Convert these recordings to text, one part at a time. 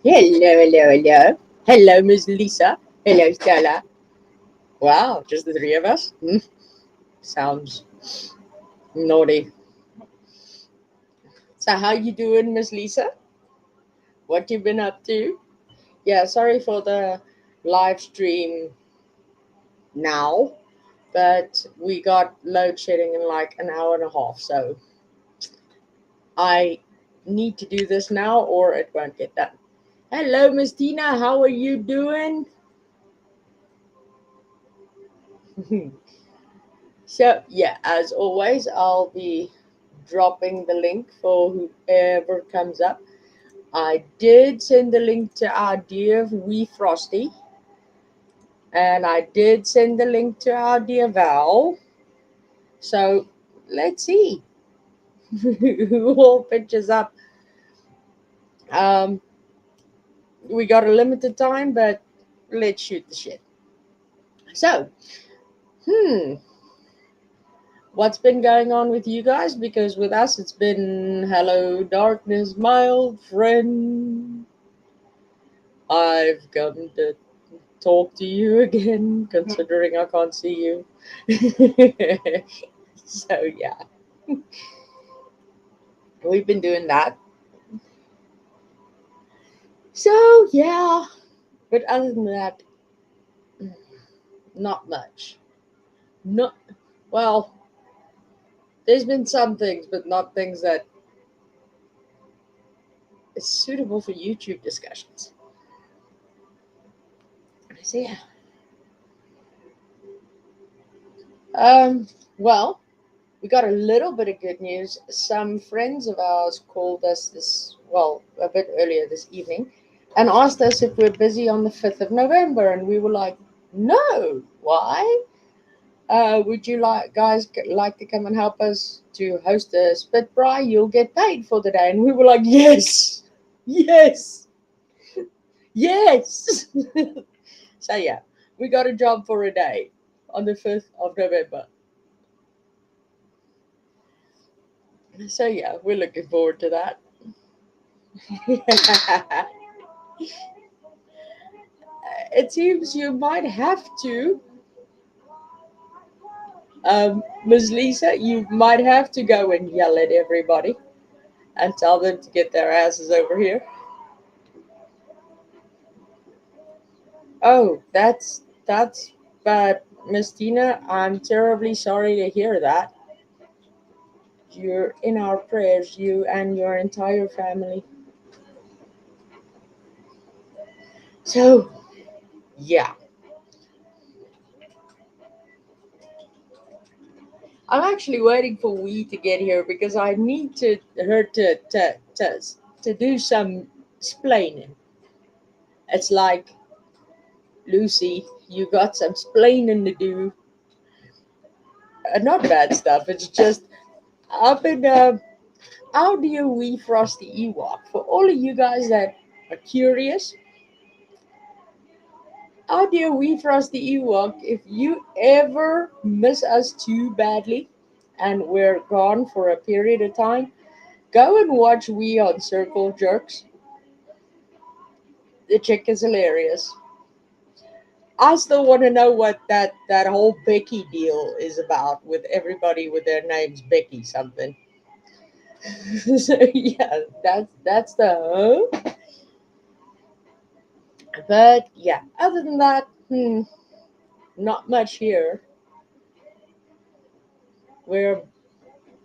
Hello, hello, hello. Hello, Miss Lisa. Hello, Stella. Wow, just the three of us? Sounds naughty. So how you doing, Miss Lisa? What you been up to? Yeah, sorry for the live stream now, but we got load shedding in like an hour and a half, so I need to do this now or it won't get done. Hello, Miss Tina. How are you doing? So, yeah, as always, I'll be dropping the link for whoever comes up. I did send the link to our dear wee Frosty, and I did send the link to our dear Val. So, let's see who all pitches up. Um, we got a limited time, but let's shoot the shit. So, hmm, what's been going on with you guys? Because with us, it's been hello, darkness, my old friend. I've come to talk to you again, considering I can't see you. So, yeah, we've been doing that. So, yeah, but other than that, not much. Not, well, there's been some things, but not things that is suitable for YouTube discussions. So, yeah. Um, well, we got a little bit of good news. Some friends of ours called us a bit earlier this evening and asked us if we're busy on the 5th of November. And we were like, no, why? Would you like to come and help us to host a spit bry? You'll get paid for the day. And we were like, yes, yes, yes. So, yeah, we got a job for a day on the 5th of November. So, yeah, we're looking forward to that. It seems you might have to, Ms. Lisa, you might have to go and yell at everybody and tell them to get their asses over here. Oh, that's bad, Miss Tina. I'm terribly sorry to hear that. You're in our prayers, you and your entire family. So, yeah, I'm actually waiting for Wee to get here because I need her to do some explaining. It's like, Lucy, you got some splaining to do. Not bad stuff. It's just up in Audio Wee Frosty Ewok. For all of you guys that are curious, Audio Wee Frosty Ewok, if you ever miss us too badly and we're gone for a period of time, go and watch We on Circle Jerks. The chick is hilarious. I still want to know what that whole Becky deal is about with everybody with their names Becky something. So, yeah, that's the but yeah. Other than that, not much here. We're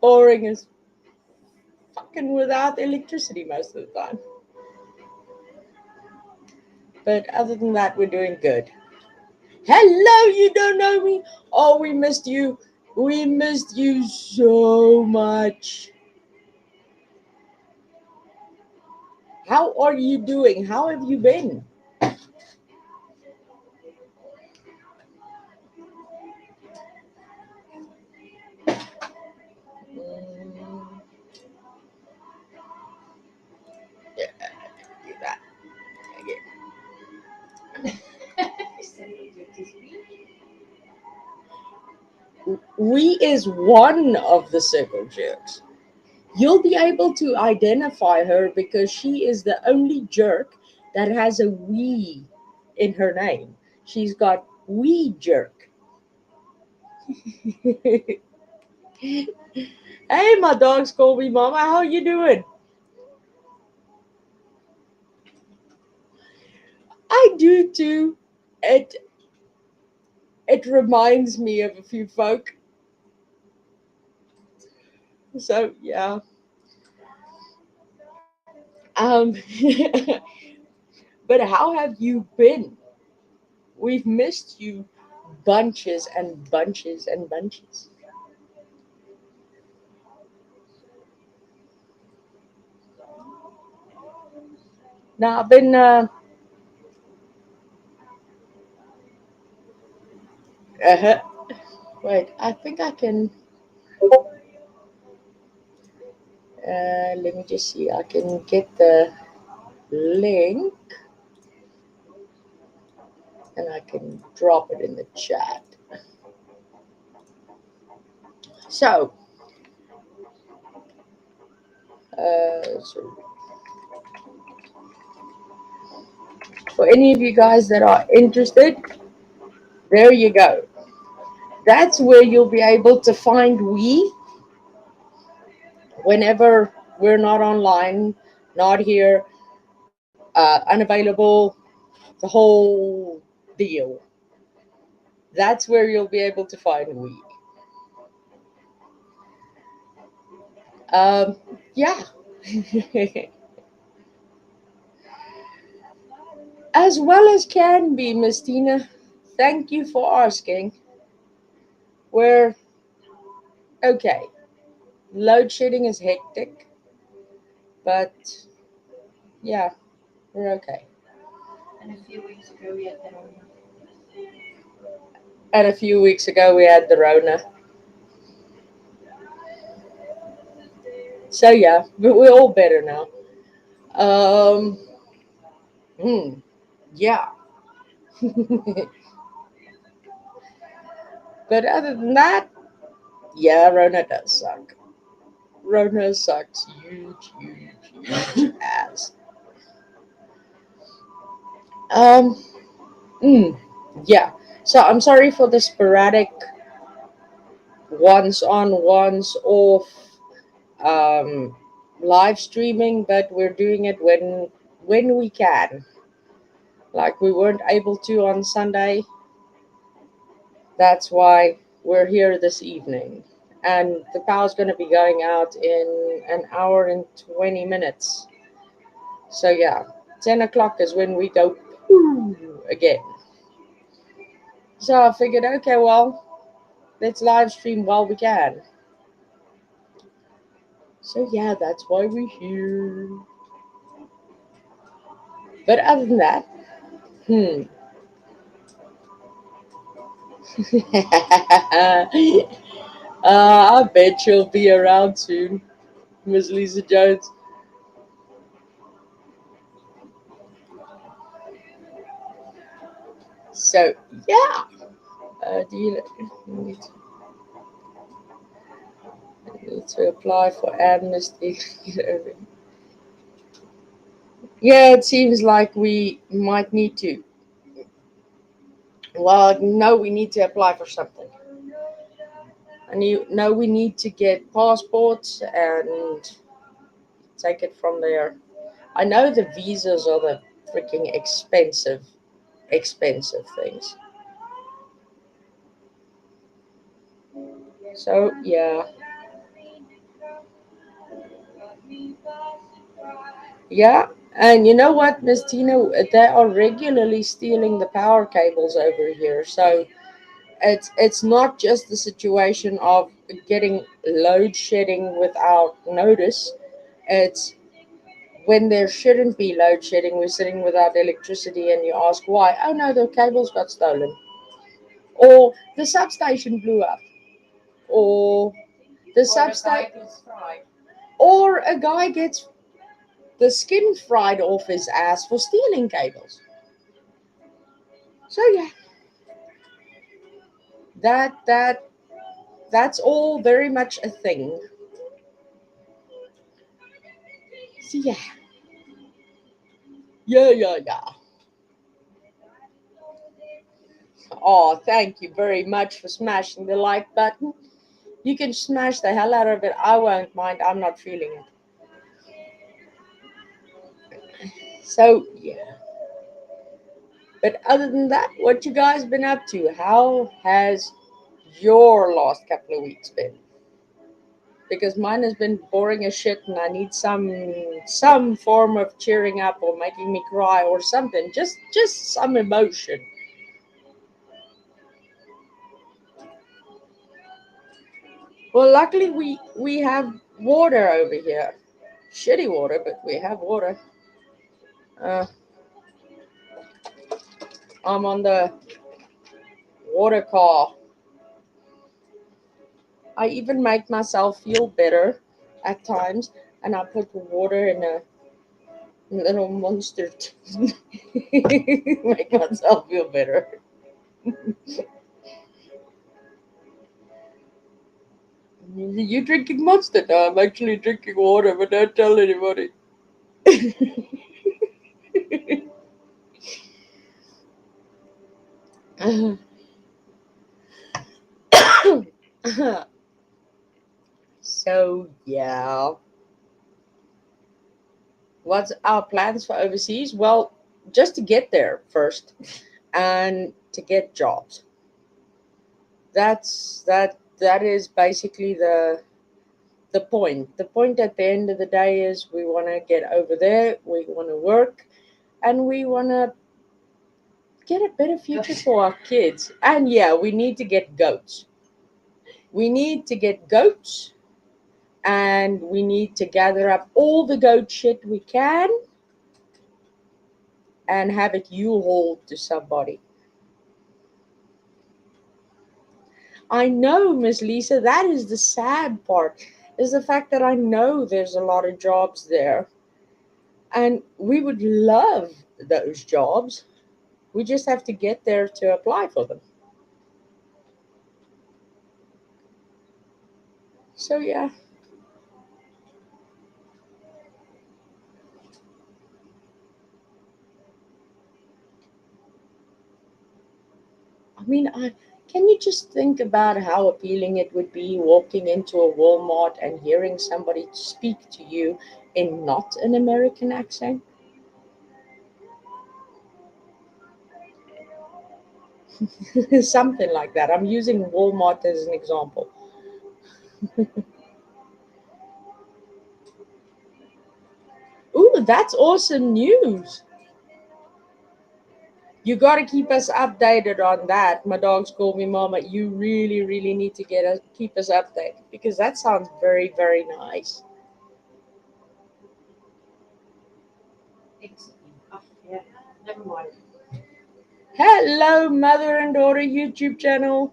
boring as fucking without electricity most of the time. But other than that, we're doing good. Hello, you don't know me? Oh, we missed you. We missed you so much. How are you doing? How have you been? Mm, yeah, do that again. We is one of the circle jerks. You'll be able to identify her because she is the only jerk that has a wee in her name. She's got Wee Jerk. Hey, my dogs call me Mama. How you doing? I do too. It it reminds me of a few folk. So yeah. Um, but how have you been? We've missed you bunches and bunches and bunches. Now I've been. Uh Wait, I think I can. Let me just see. I can get the link and I can drop it in the chat. So, so for any of you guys that are interested, there you go. That's where you'll be able to find we whenever we're not online, not here, unavailable, the whole deal. That's where you'll be able to find we. Um, yeah. As well as can be, Miss Tina. Thank you for asking. We're okay. Load shedding is hectic, but yeah, we're okay. And a few weeks ago, we had the Rona. And a few weeks ago, we had the Rona. So yeah, but we're all better now. Um, yeah. But other than that, yeah, Rona does suck. Rona sucks huge, huge, huge ass. Um, mm, yeah. So I'm sorry for the sporadic once on, once off um, live streaming, but we're doing it when we can. Like we weren't able to on Sunday. That's why we're here this evening. And the power's going to be going out in an hour and 20 minutes. So, yeah, 10 o'clock is when we go again. So I figured, okay, well, let's live stream while we can. So, yeah, that's why we're here. But other than that, hmm. I bet you'll be around soon, Miss Lisa Jones. So, yeah. Do you need to apply for amnesty? Yeah, it seems like we might need to. Well, no, we need to apply for something. And you know, we need to get passports and take it from there. I know the visas are the freaking expensive things. So, yeah. Yeah, and you know what, Miss Tina? They are regularly stealing the power cables over here. So it's not just the situation of getting load shedding without notice. It's when there shouldn't be load shedding, we're sitting without electricity, and you ask why. Oh no, the cables got stolen, or the substation blew up, or the Or a substation, guy gets fried. or a guy gets the skin fried off his ass for stealing cables. So yeah, that's all very much a thing. So yeah, Yeah. Oh, thank you very much for smashing the like button. You can smash the hell out of it. I won't mind. I'm not feeling it. So, yeah. But other than that, what you guys been up to? How has your last couple of weeks been? Because mine has been boring as shit and I need some form of cheering up or making me cry or something. Just some emotion. Well, luckily we have water over here. Shitty water, but we have water. Uh, I'm on the water car. I even make myself feel better at times, and I put water in a little monster to make myself feel better. You're drinking monster now. I'm actually drinking water, but don't tell anybody. So yeah, what's our plans for overseas? Well, just to get there first, and to get jobs. That is basically the point. The point at the end of the day is we want to get over there, we want to work, and we want to get a better future for our kids. And yeah, we need to get goats. We need to get goats, and we need to gather up all the goat shit we can and have it U-hauled to somebody. I know, Miss Lisa, that is the sad part, is the fact that I know there's a lot of jobs there. And we would love those jobs. We just have to get there to apply for them. So yeah. I mean, can you just think about how appealing it would be walking into a Walmart and hearing somebody speak to you in not an American accent? Something like that. I'm using Walmart as an example. Ooh, that's awesome news. You got to keep us updated on that. My dogs call me mama. You really need to keep us updated because that sounds very nice. Excellent. Oh, yeah. Never mind. Hello, mother and daughter YouTube channel.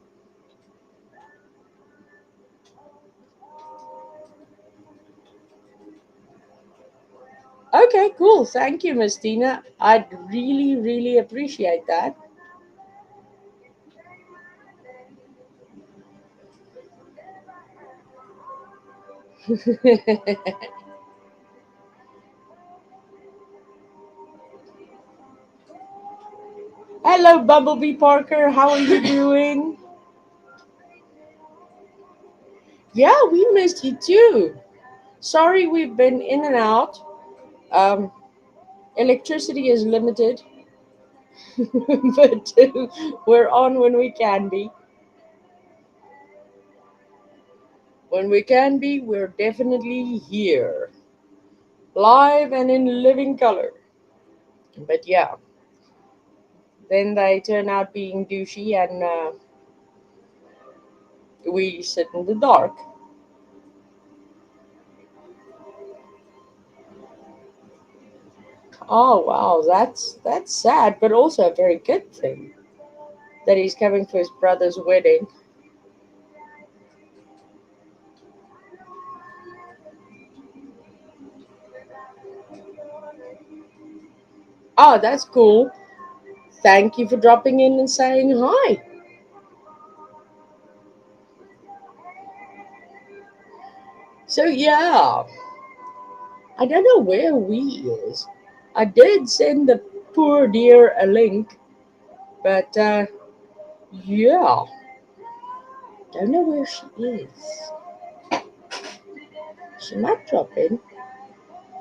Okay, cool. Thank you, Miss Tina. I'd really appreciate that. Hello, Bumblebee Parker. How are you doing? Yeah, we missed you too. Sorry, we've been in and out. Um, Electricity is limited, but we're on when we can be. When we can be, we're definitely here, live and in living color. But yeah, then they turn out being douchey and we sit in the dark. Oh wow, that's sad, but also a very good thing that he's coming for his brother's wedding. Oh, that's cool. Thank you for dropping in and saying hi. So yeah, I don't know where we is. I did send the poor dear a link, but yeah, don't know where she is. She might drop in.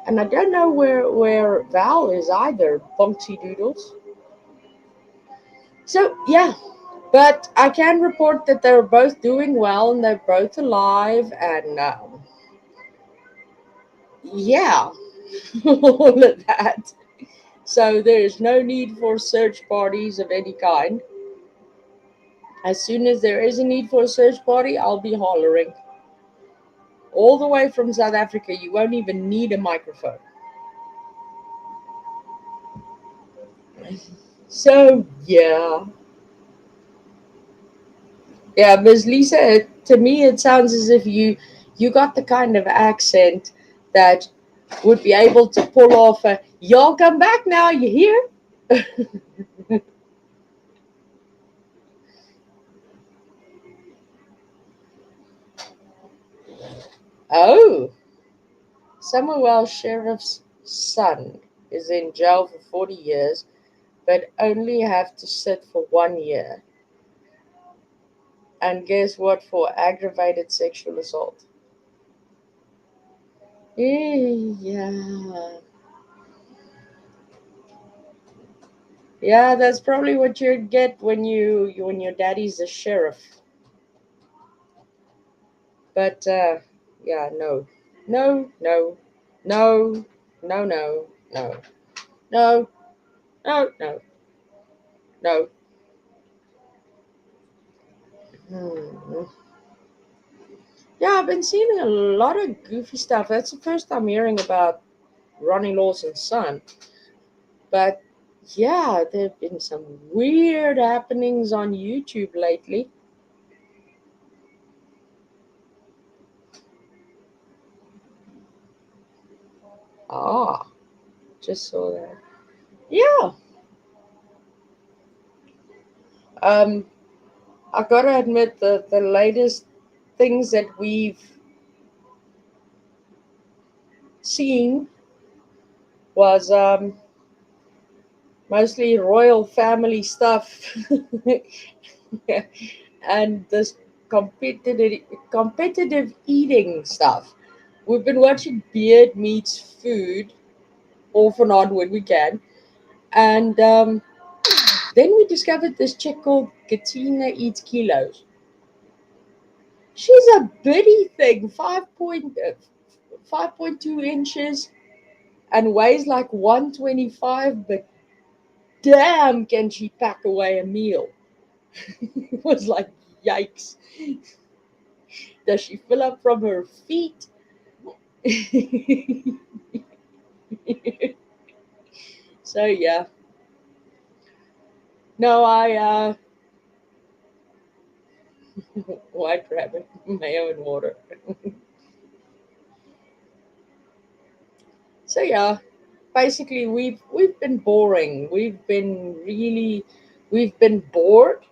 And I don't know where Val is either, Bonksy Doodles. So, yeah, but I can report that they're both doing well and they're both alive. And yeah, all of that. So, there is no need for search parties of any kind. As soon as there is a need for a search party, I'll be hollering. All the way from South Africa, you won't even need a microphone. So, yeah. Yeah, Miss Lisa, to me it sounds as if you got the kind of accent that would be able to pull off a "Y'all come back now, you hear?" Oh, Samuel Sheriff's son is in jail for 40 years, but only have to sit for 1 year. And guess what? For aggravated sexual assault. Yeah, yeah, that's probably what you get when when your daddy's a sheriff. But yeah, no, no, no, no, no, no, no, no, no, no, no. Hmm. Yeah, I've been seeing a lot of goofy stuff. That's the first time hearing about Ronnie Lawson's son. But yeah, there have been some weird happenings on YouTube lately. Ah, just saw that. Yeah. Um, I gotta admit the latest things that we've seen was mostly royal family stuff and this competitive eating stuff. We've been watching Beard Meets Food off and on when we can, and then we discovered this chick called Katina Eats Kilos. She's a bitty thing, 5.2 inches, and weighs like 125, but damn, can she pack away a meal? It was like, yikes. Does she fill up from her feet? So, yeah. No, white rabbit, mayo and water. So, yeah, basically, we've been boring. We've been bored.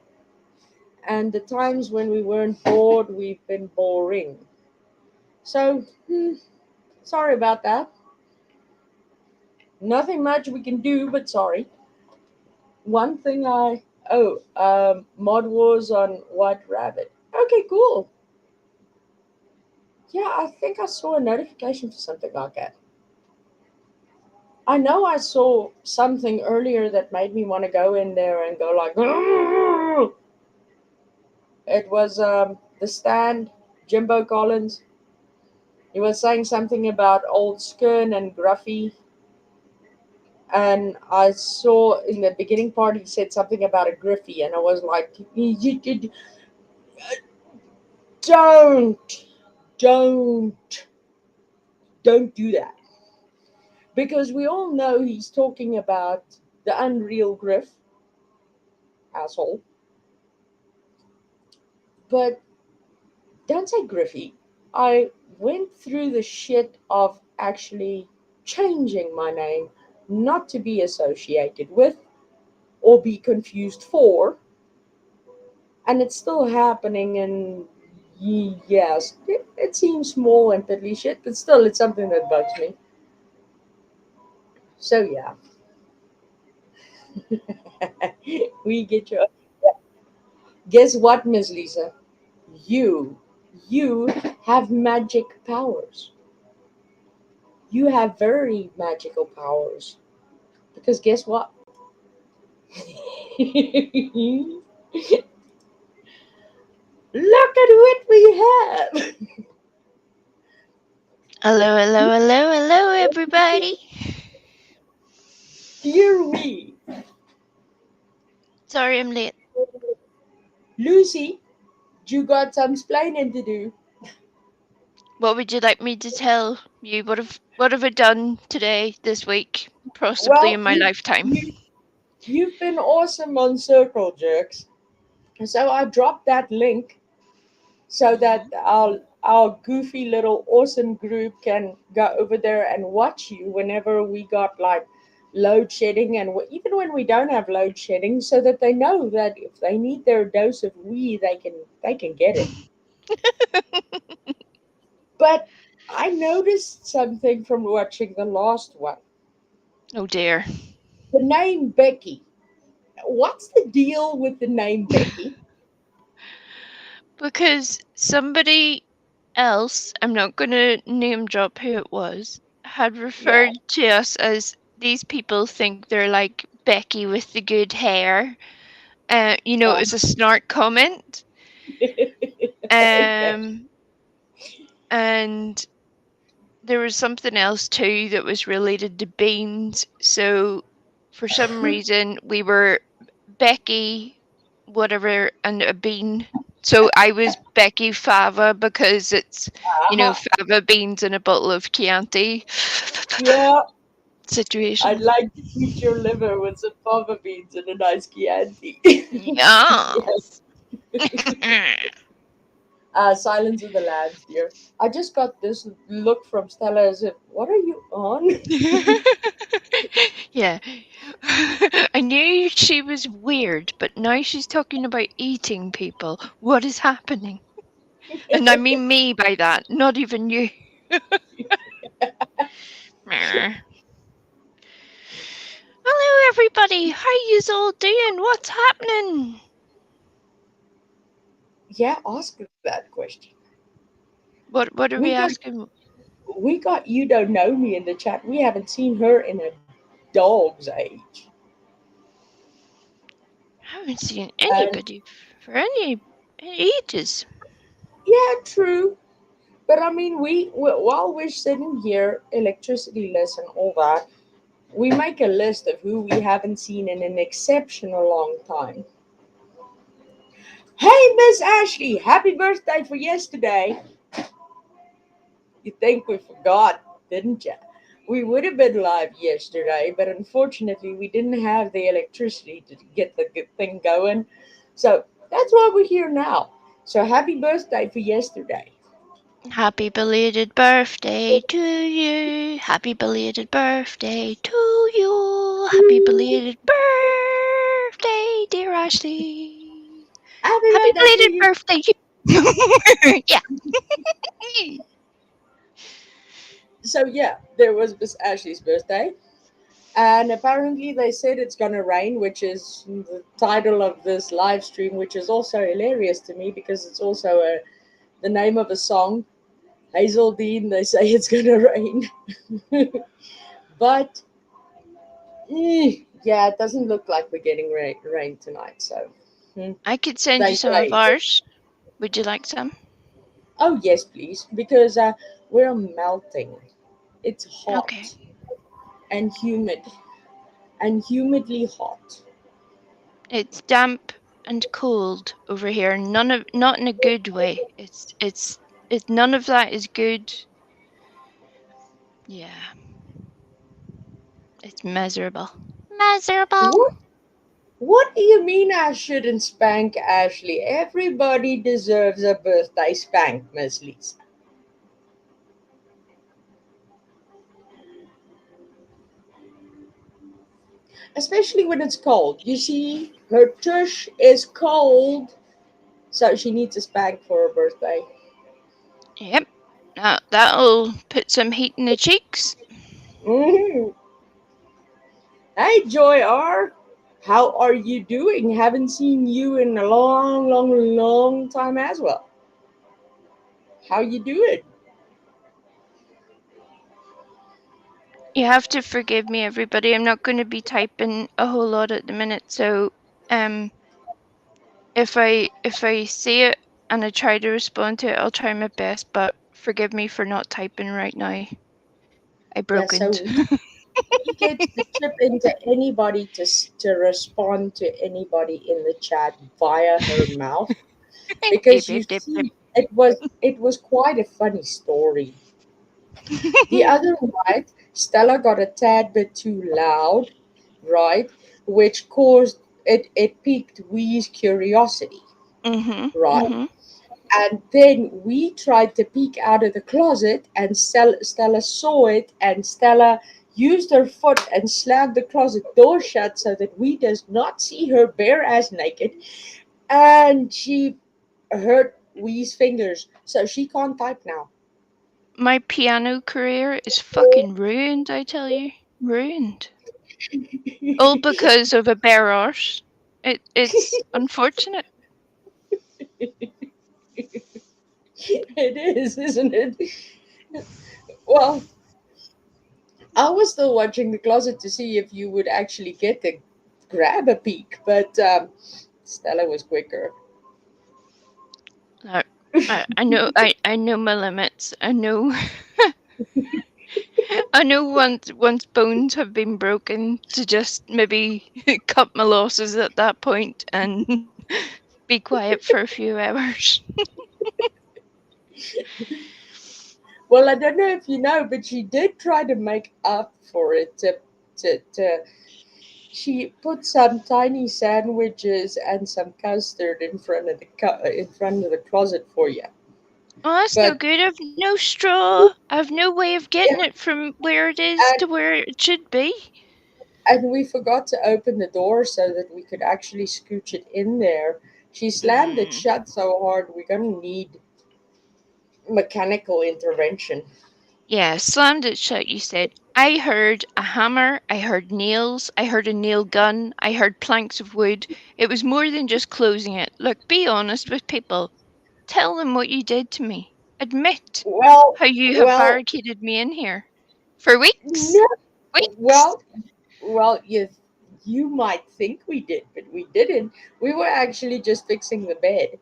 And the times when we weren't bored, we've been boring. So, sorry about that. Nothing much we can do, but sorry. One thing Mod Wars on White Rabbit. Okay, cool. Yeah, I think I saw a notification for something like that. I know I saw something earlier that made me want to go in there and go like, "Grrr!" It was the stand, Jimbo Collins. He was saying something about Old Skern and Gruffy. And I saw in the beginning part he said something about a Griffey, and I was like, don't, don't, don't do that. Because we all know he's talking about the Unreal Griff, asshole. But don't say Griffey. I went through the shit of actually changing my name not to be associated with or be confused for, and it's still happening. And yes, it seems small and piddly shit, but still, it's something that bugs me. So yeah, we get your. Yeah. Guess what, Miss Lisa? You, you have magic powers. You have very magical powers. Because guess what? Look at what we have. Hello, hello, hello, hello, everybody. Here we, Sorry I'm late. Lucy, you got some explaining to do. What would you like me to tell you? What have I done today, this week, possibly Well, in my lifetime? you've been awesome on Circle Jerks. So I dropped that link so that our goofy little awesome group can go over there and watch you whenever we got like load shedding and even when we don't have load shedding, so that they know that if they need their dose of we, they can get it. But I noticed something from watching the last one. Oh dear. The name Becky. What's the deal with the name Becky? Because somebody else, I'm not going to name drop who it was, had Yeah. referred to us as these people think they're like Becky with the good hair. It was a snark comment. Okay. And there was something else too that was related to beans. So for some reason we were Becky, whatever, and a bean. So I was Becky Fava because it's, Uh-huh. fava beans and a bottle of Chianti Yeah, I'd situation. like to eat your liver with some fava beans and a nice Chianti. Yes. Yes. Silence of the Lambs, dear. I just got this look from Stella as if, what are you on? Yeah. I knew she was weird, but now she's talking about eating people. What is happening? And I mean me by that, not even you. Meh. Hello, everybody. How yous all doing? What's happening? Yeah, ask her that question. What are we We got asking? we got you don't know me in the chat. We haven't seen her in a dog's age. Haven't seen And anybody for any ages. yeah, true. But I mean, while we're sitting here, electricity list and all that, we make a list of who we haven't seen in an exceptional long time. Hey, Miss Ashley, happy birthday for yesterday. You think we forgot, didn't you? We would have been live yesterday, but unfortunately, we didn't have the electricity to get the good thing going. So that's why we're here now. So happy birthday for yesterday. Happy belated birthday to you. Happy belated birthday to you. Happy belated birthday, dear Ashley. Happy Happy birthday to belated you. birthday. You. Yeah. So yeah, there was Miss Ashley's birthday. And apparently they said it's gonna rain, which is the title of this live stream, which is also hilarious to me because it's also the name of a song. Hazel Dean, they say it's gonna rain. But yeah, it doesn't look like we're getting rain tonight. So I could send you they some of say, ours. Would you like some? oh yes, please, because we're melting. It's Okay. hot and humid and humidly hot. It's damp and cold over here. Not in a good way. It's none of that is good. Yeah. It's miserable. Miserable. What? What do you mean I shouldn't spank Ashley? Everybody deserves a birthday spank, Miss Lisa. Especially when it's cold. You see, her tush is cold, so she needs a spank for her birthday. Yep. Now that'll put some heat in the cheeks. Hmm. Hey, Joy R. How are you doing? Haven't seen you in a long, long, long time as well. How you doing? You have to forgive me, everybody. I'm not going to be typing a whole lot at the minute, so if I see it and I try to respond to it, I'll try my best. But forgive me for not typing right now. I Yeah, broke so into. we get to chip into anybody to respond to anybody in the chat via her mouth Dip, because you dip, dip, dip. see it was quite a funny story. The other night, Stella got a tad bit too loud, right? Which caused it piqued Wee's curiosity, Mhm. right? Mhm. And then we tried to peek out of the closet, and Stella saw it, and Stella used her foot and slammed the closet door shut so that we does not see her bare ass naked, and she hurt Wee's fingers, so she can't type now. My piano career is fucking ruined. I tell you, ruined. All because of a bare arse. It's unfortunate. It is, isn't it? Well, I was still watching the closet to see if you would actually get to grab a peek, but Stella was quicker. No, I know my limits. I know I know once bones have been broken to just maybe cut my losses at that point and be quiet for a few hours. Well, I don't know if you know, but she did try to make up for it. She put some tiny sandwiches and some custard in front of the closet for you. Oh, that's no But good. I've no straw. I've no way of getting yeah, it from where it is and to where it should be. we forgot to open the door so that we could actually scooch it in there. She slammed it Mm. shut so hard we're gonna need mechanical intervention. Yeah, slammed it shut, you said. I heard a hammer, I heard nails, I heard a nail gun, I heard planks of wood. It was more than just closing it. Look, be honest with people. Tell them what you did to me. Admit Well, how you have well, barricaded me in here. For weeks? no, Weeks? well, you might think we did, but we didn't. We were actually just fixing the bed.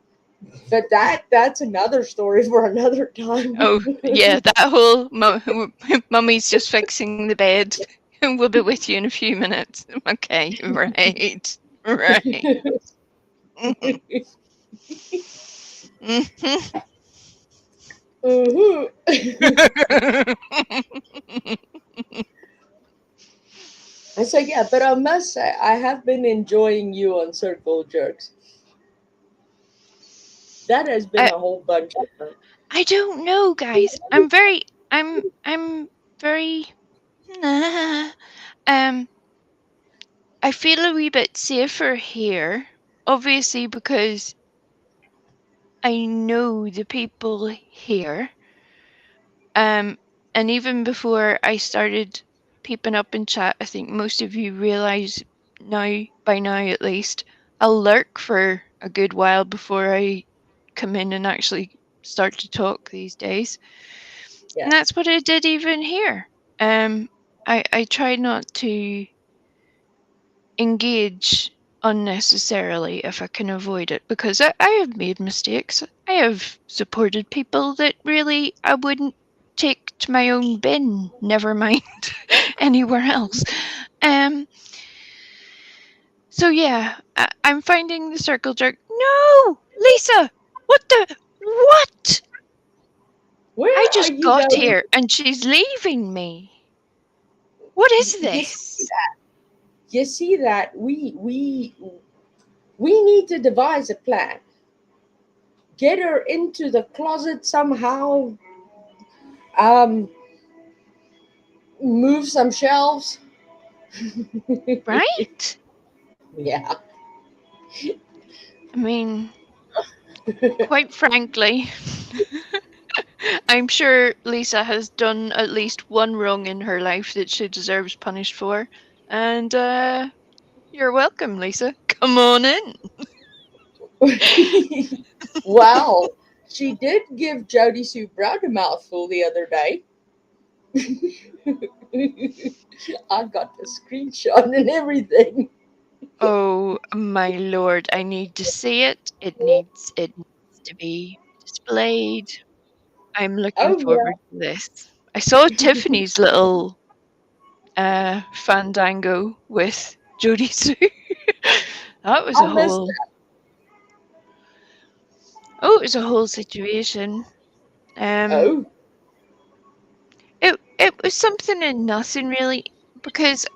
But that's another story for another time. Oh, yeah, that whole mummy's just fixing the bed. We'll be with you in a few minutes. Okay, right. Right. Mhm. Mhm. So yeah, but I must say I have been enjoying you on Circle Jerks. That has been I a whole bunch of fun. I don't know, guys. I'm very um I feel a wee bit safer here, obviously because I know the people here. Um and even before I started peeping up in chat, I think most of you realize now, by now at least, I'll lurk for a good while before I come in and actually start to talk these days. Yeah. And that's what I did even here. I try not to engage unnecessarily if I can avoid it because I have made mistakes. I have supported people that really I wouldn't take to my own bin, never mind anywhere else. Um so yeah, I'm finding the circle jerk. No, Lisa, what? I Where are just you got going? here and she's leaving me. What is You this? see that we need to devise a plan. Get her into the closet somehow. Um, move some shelves. Right? Yeah. I mean, quite frankly, I'm sure Lisa has done at least one wrong in her life that she deserves punished for, And you're welcome, Lisa. Come on in. Wow, she did give Jody Sue Brown a mouthful the other day. I got the screenshot and everything. Oh my lord, I need to see it. It needs to be displayed. I'm looking Oh forward to this. I saw Tiffany's little fandango with Jodie Sue. That was yeah, a I missed whole it was a whole situation. that. Um Oh, it was something and nothing really, because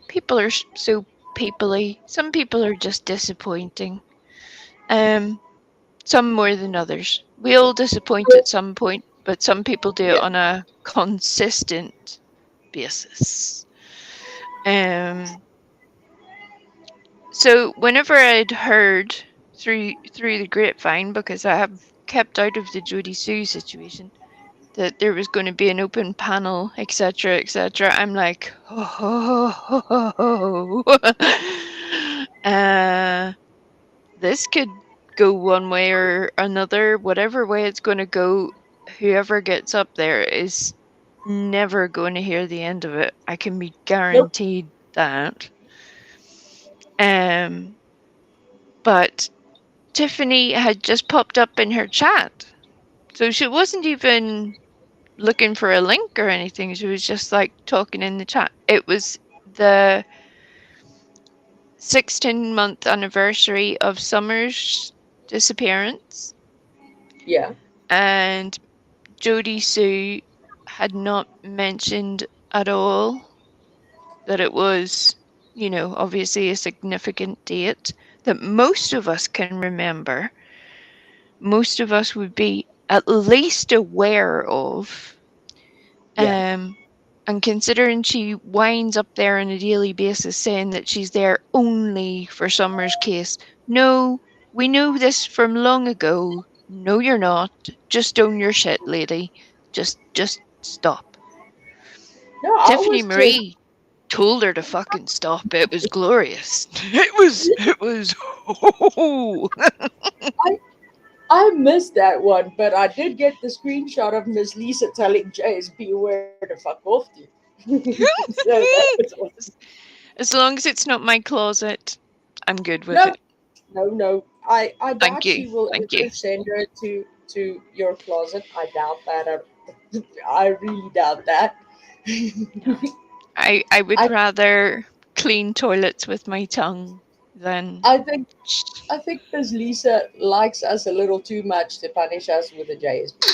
people are so peoply. Some people are just disappointing. Some more than others. We all disappoint at some point, but some people do it yeah, on a consistent basis. So whenever I'd heard through the grapevine, because I have kept out of the Jodie Sue situation, that there was going to be an open panel, etc., etc., I'm like, this could go one way or another. Whatever way it's going to go, whoever gets up there is never going to hear the end of it. I can be nope. guaranteed that. But Tiffany had just popped up in her chat, so she wasn't even looking for a link or anything. She was just like talking in the chat. It was the 16-month anniversary of Summer's disappearance, Yeah, and Jodie Sue had not mentioned at all that it was, obviously a significant date that most of us can remember, most of us would be at least aware of. yeah. And considering she winds up there on a daily basis saying that she's there only for Summer's case, no, we know this from long ago. No, you're not. Just own your shit, lady. Just stop. No, I Tiffany was just Marie told her to fucking stop. It was glorious. It was. I I missed that one, but I did get the screenshot of Miss Lisa telling JSB where to fuck off to. So that was awesome. As long as it's not my closet, I'm good with No, it. no. I Thank doubt you. she will Thank ever you. send her to your closet. I doubt that. I really doubt that. No. I would I rather clean toilets with my tongue than. I think I think Miss Lisa likes us a little too much to punish us with a JSB.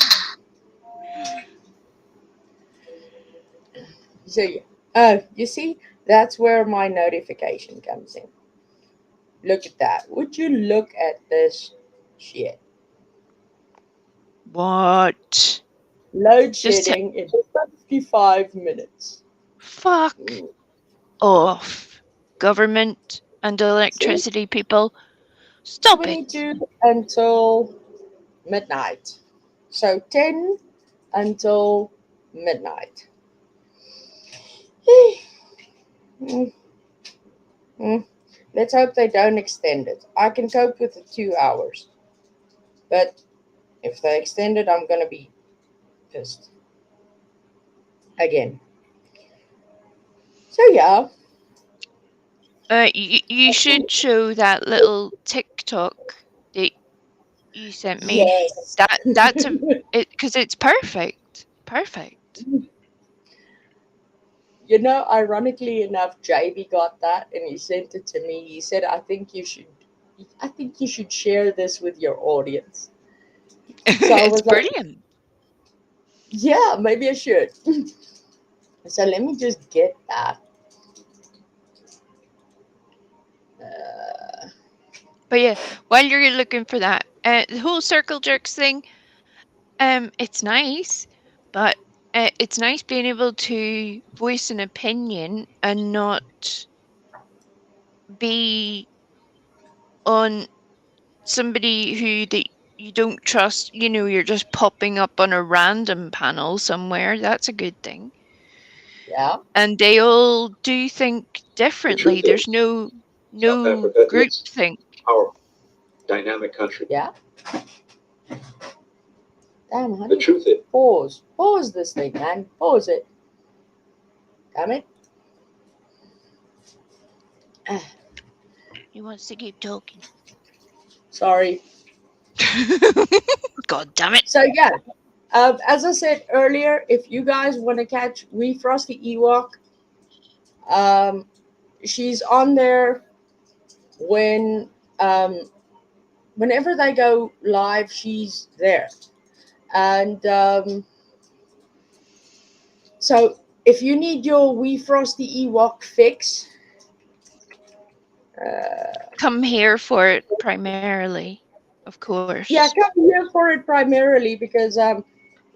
So yeah. You see, that's where my notification comes in. Look at that. Would you look at this shit? What? Load Just shedding in 55 minutes. fuck Mm. off. Government and See, electricity people, stop it. 22 until midnight. So 10 until midnight. Mm, mm. Let's hope they don't extend it. I can cope with the 2 hours, but if they extend it, I'm gonna be pissed again. So yeah, You should show that little TikTok that you sent me. yes. That's it, because it's perfect. Perfect. You know, ironically enough, JB got that and he sent it to me. He said, I think you should share this with your audience." So I It's was like, brilliant. yeah, maybe I should. So let me just get that. Uh, But yeah, while you're looking for that, the whole circle jerks thing, it's nice, but it's nice being able to voice an opinion and not be on somebody who that you don't trust. You're just popping up on a random panel somewhere. That's a good thing. Yeah. and they all do think differently. truth There's is, no South Africa group is think. a powerful, dynamic country. Yeah. Damn, The honey. truth is, Pause. Pause this thing, man. Pause it. Damn it. Ah, He wants to keep talking. sorry. God damn it. So yeah. As I said earlier, if you guys want to catch Wee Frosty Ewok, she's on there when whenever they go live, she's there. And so if you need your Wee Frosty Ewok fix, Come here for it primarily, of course. yeah, come here for it primarily because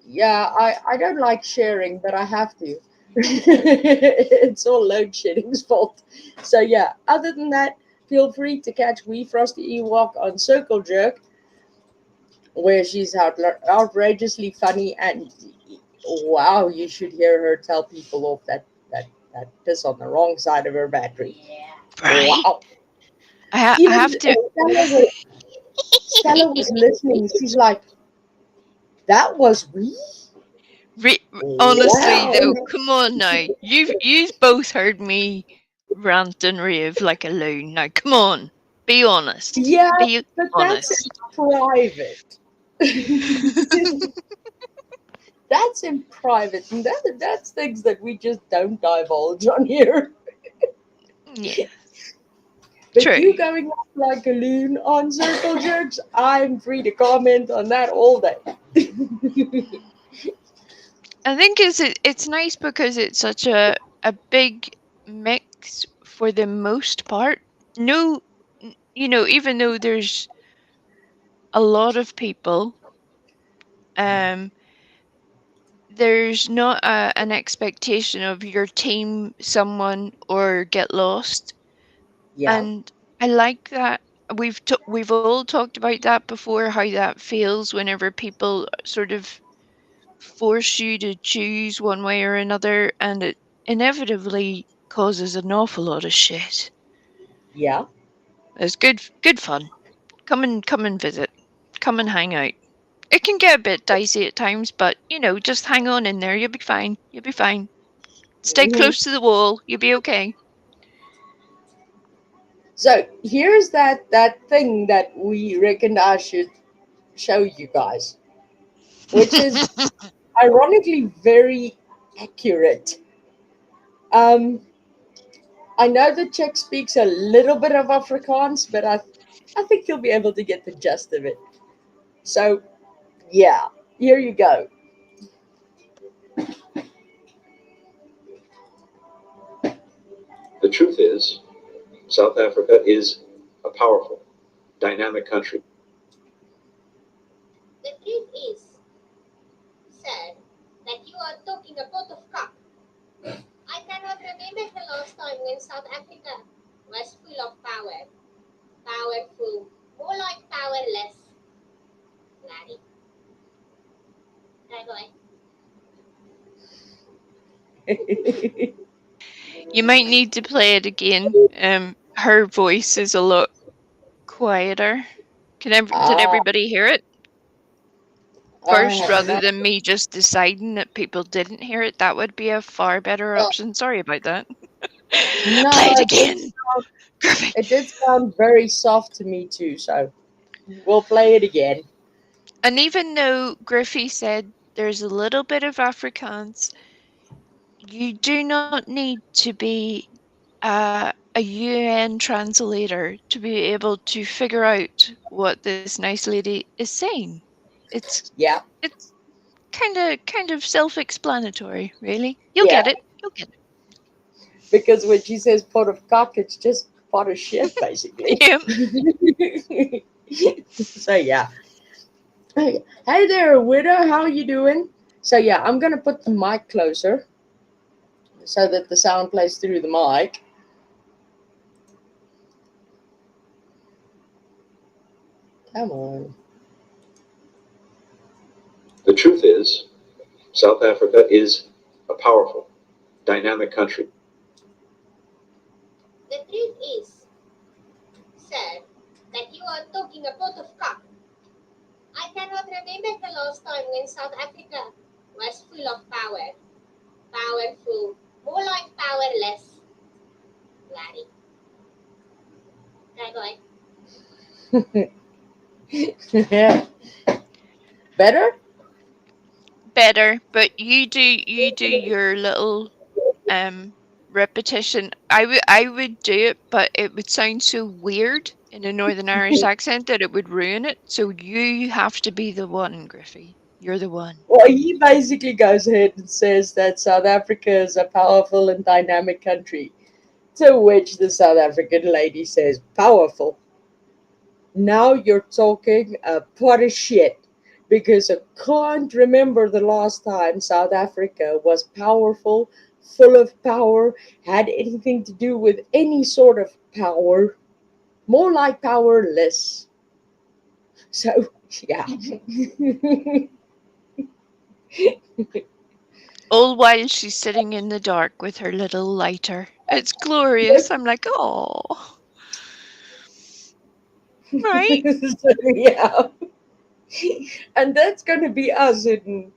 yeah, I don't like sharing, but I have to. It's all load shedding's fault. So yeah, other than that, feel free to catch Wee Frosty Ewok on Circle Jerk, where she's outrageously funny, and wow, you should hear her tell people off that piss on the wrong side of her battery. Right? Wow. I Even have to. Stella was listening. She's like, "That was Wee." Honestly, Wow. though, come on now. You've both heard me rant and rave like a loon. Now, come on. Be honest. Yeah, Be but honest. that's private. That's in private, and that's things that we just don't divulge on here. Yeah. But True. you going off like a loon on Circle Jerks, I'm free to comment on that all day. I think it's nice because it's such a big mix for the most part. No, even though there's a lot of people, there's not an expectation of your team someone or get lost. Yeah, And I like that. We've all talked about that before, how that feels whenever people sort of force you to choose one way or another, and it inevitably causes an awful lot of shit. yeah. It's good fun. Come and visit. Come and hang out. It can get a bit dicey at times, but just hang on in there. You'll be fine. You'll be fine. Stay Mhm. close to the wall. You'll be okay. So here's that thing that we reckoned I should show you guys, which is ironically very accurate. Um, I know the Czech speaks a little bit of Afrikaans, but I think you'll be able to get the gist of it. So yeah, here you go. the truth is, South Africa is a powerful, dynamic country. The truth is, sir, that you are talking a pot of cock. I cannot remember the last time when South Africa was full of power. Powerful, more like powerless. Larry. Right away. You might need to play it again. Her voice is a lot quieter. Did everybody hear it first, rather No, than me just deciding that people didn't hear it? That would be a far better option. Sorry about that. no, Play it it did again. it did sound very soft to me too. So we'll play it again. And even though Griffey said there's a little bit of Afrikaans, you do not need to be a UN translator to be able to figure out what this nice lady is saying. It's Yeah, it's kind of self-explanatory, really. You'll yeah. get it. You'll get Because when she says pot of cock, it's just pot of shit, basically. it. So yeah. Hey there, widow. How you doing? So yeah, I'm gonna put the mic closer so that the sound plays through the mic. Come on. The truth is, South Africa is a powerful, dynamic country. The truth is, sir, that you are talking a pot of cock. I cannot remember the last time when South Africa was full of power. Powerful, more like powerless. Larry. Okay, Yeah. Better? Better, but you do your little repetition. I would do it, but it would sound so weird in a Northern Irish accent that it would ruin it. So you have to be the one, Griffey. You're the one. Well, he basically goes ahead and says that South Africa is a powerful and dynamic country. To which the South African lady says, powerful. Now you're talking a pot of shit. Because I can't remember the last time South Africa was powerful, full of power, had anything to do with any sort of power. More like powerless. So, yeah. All while she's sitting in the dark with her little lighter. It's glorious. I'm like, oh. Right? So, yeah. And that's going to be us in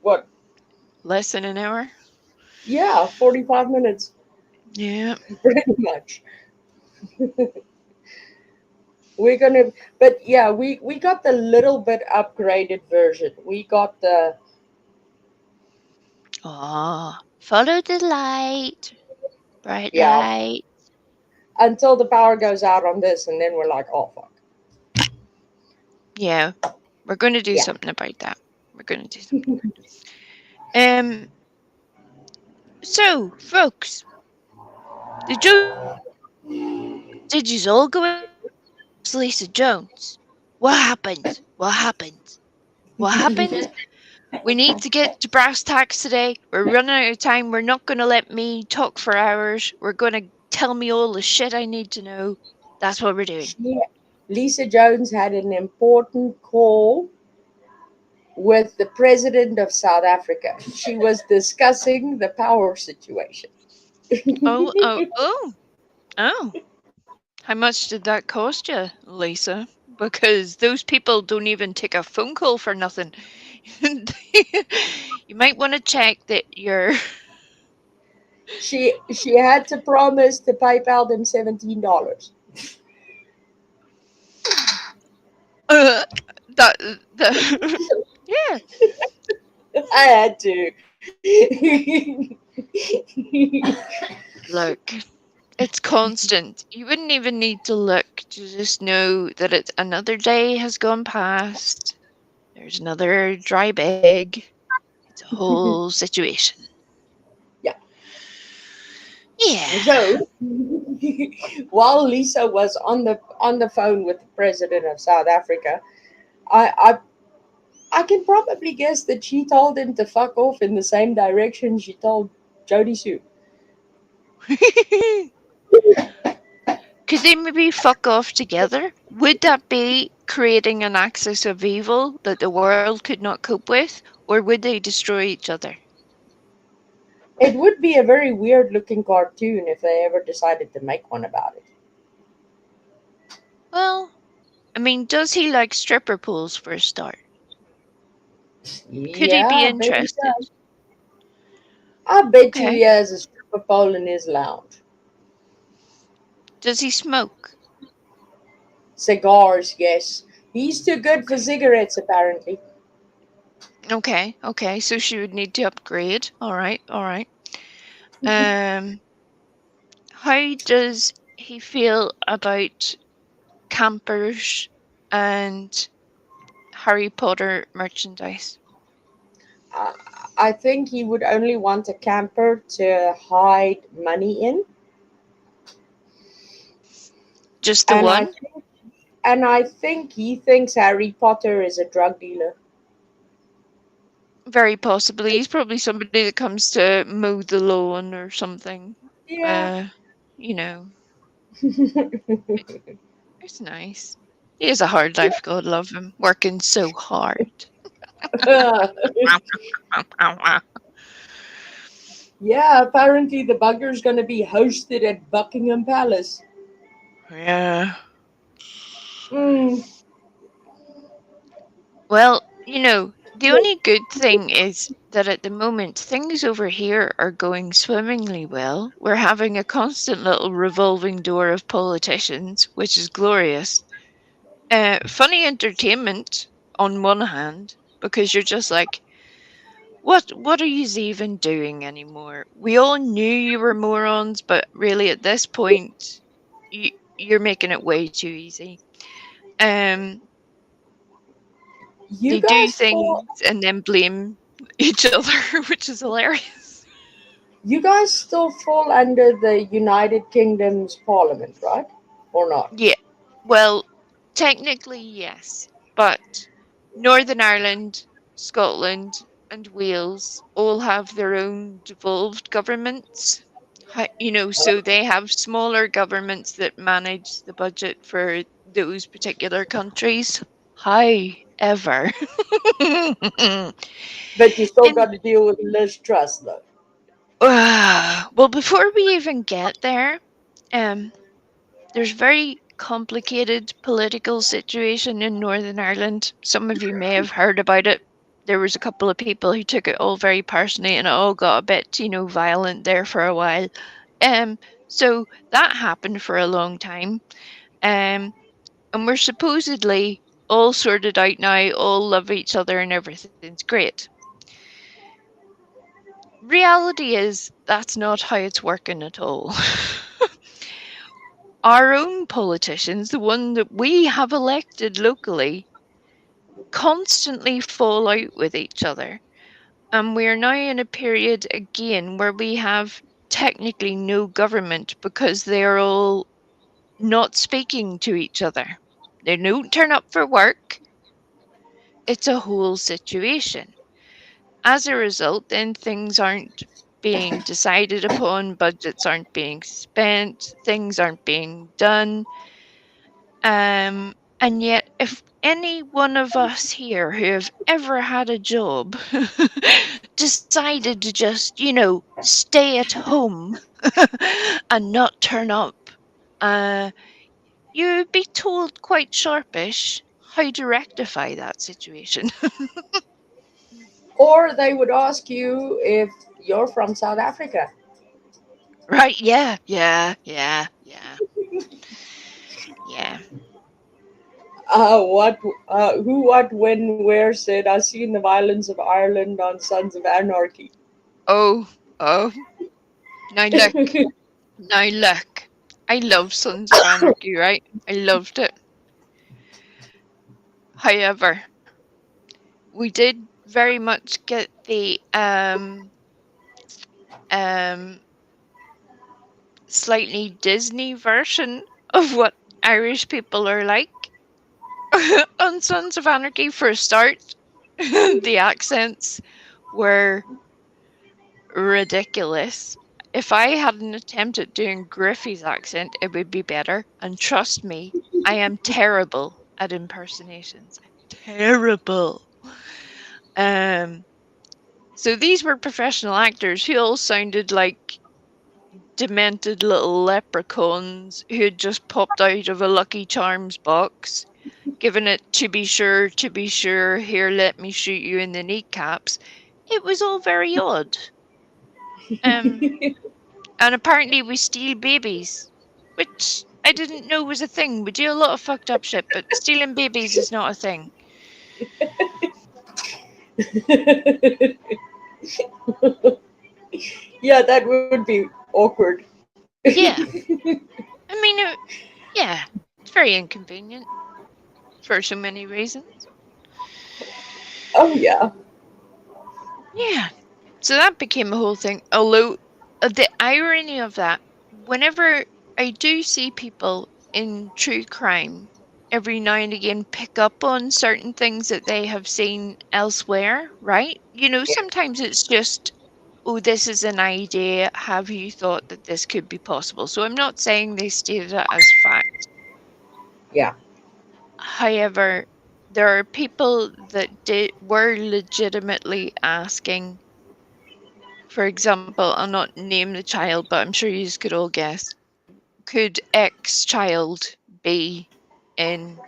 what? Less than an hour? Yeah, 45 minutes, Yeah. pretty much. We're going to, but yeah, we got the little bit upgraded version. We got the, Oh, follow the light. Bright yeah, light. until the power goes out on this, and then we're like, oh, fuck. Yeah. We're going to do Yeah. something about that. We're going to do something. So, folks, did you all go with Lisa Jones? What happened? What happened? What happened? We need to get to brass tacks today. We're running out of time. We're not going to let me talk for hours. We're going to tell me all the shit I need to know. That's what we're doing. Lisa Jones had an important call with the president of South Africa. She was discussing the power situation. Oh. How much did that cost you, Lisa? Because those people don't even take a phone call for nothing. You might want to check that you're... She had to promise to PayPal them $17. Yeah. I had to. Look, it's constant. You wouldn't even need to look to just know that it's another day has gone past. There's another dry bag. It's a whole situation. Yeah. Yeah. So while Lisa was on the phone with the president of South Africa, I can probably guess that she told him to fuck off in the same direction she told Jody Sue. Could they maybe fuck off together? Would that be creating an axis of evil that the world could not cope with? Or would they destroy each other? It would be a very weird looking cartoon if they ever decided to make one about it. Well, I mean, does he like stripper pools for a start? Could he be I bet he interested? does. I bet you Okay. he has a stripper pole in his lounge. Does he smoke? Cigars, yes. He's too good for cigarettes, apparently. Okay. So she would need to upgrade. All right. How does he feel about campers and Harry Potter merchandise? I think he would only want a camper to hide money in. Just the one? I think he thinks Harry Potter is a drug dealer. Very possibly. He's probably somebody that comes to mow the lawn or something. Yeah. It's nice. He has a hard life, God love him, working so hard. Yeah, apparently the bugger's going to be hosted at Buckingham Palace. Yeah. Mm, Well, the only good thing is that at the moment things over here are going swimmingly well. We're having a constant little revolving door of politicians, which is glorious. Funny entertainment on one hand, because you're just like, what are you even doing anymore? We all knew you were morons, but really at this point, you're making it way too easy. Um, you they do guys fall. things and then blame each other, which is hilarious. You guys still fall under the United Kingdom's Parliament, right? Or not? Yeah, well, technically yes, but Northern Ireland, Scotland, and Wales all have their own devolved governments. So they have smaller governments that manage the budget for those particular countries. However, But you still in got to deal with Liz Truss, though. well, before we even get there, um, there's very complicated political situation in Northern Ireland. Some of you may have heard about it. There was a couple of people who took it all very personally, and it all got a bit, violent there for a while. So that happened for a long time. And we're supposedly all sorted out now, all love each other, and everything's great. Reality is that's not how it's working at all. Our own politicians, the one that we have elected locally, constantly fall out with each other. And we are now in a period again where we have technically no government because they are all not speaking to each other. They don't turn up for work. It's a whole situation. As a result, then things aren't being decided upon, budgets aren't being spent, things aren't being done. And yet, if any one of us here who have ever had a job decided to just, stay at home and not turn up, uh, you'd be told quite sharpish how to rectify that situation. Or they would ask you if you're from South Africa. Right? Yeah, yeah, yeah, yeah, yeah. What, who, what, when, where said, I seen the violence of Ireland on Sons of Anarchy. Oh, oh. Now look, now look. I love Sons of Anarchy, right? I loved it. However, we did very much get the um slightly Disney version of what Irish people are like on Sons of Anarchy for a start. The accents were ridiculous. If I had an attempt at doing Griffey's accent, it would be better. And trust me, I am terrible at impersonations. Terrible. So these were professional actors who all sounded like demented little leprechauns who had just popped out of a Lucky Charms box, given it to be sure, here, let me shoot you in the kneecaps. It was all very odd. Um, and apparently we steal babies, which I didn't know was a thing. We do a lot of fucked up shit, but stealing babies is not a thing. Yeah, that would be awkward. Yeah. I mean, yeah, it's very inconvenient for so many reasons. Oh, yeah. Yeah. So that became a whole thing. Although, the irony of that, whenever I do see people in true crime, every now and again pick up on certain things that they have seen elsewhere, right? Sometimes it's just, oh, this is an idea. Have you thought that this could be possible? So I'm not saying they stated it as fact. Yeah. However, there are people that were legitimately asking, for example, I'll not name the child, but I'm sure you could all guess. Could X child be in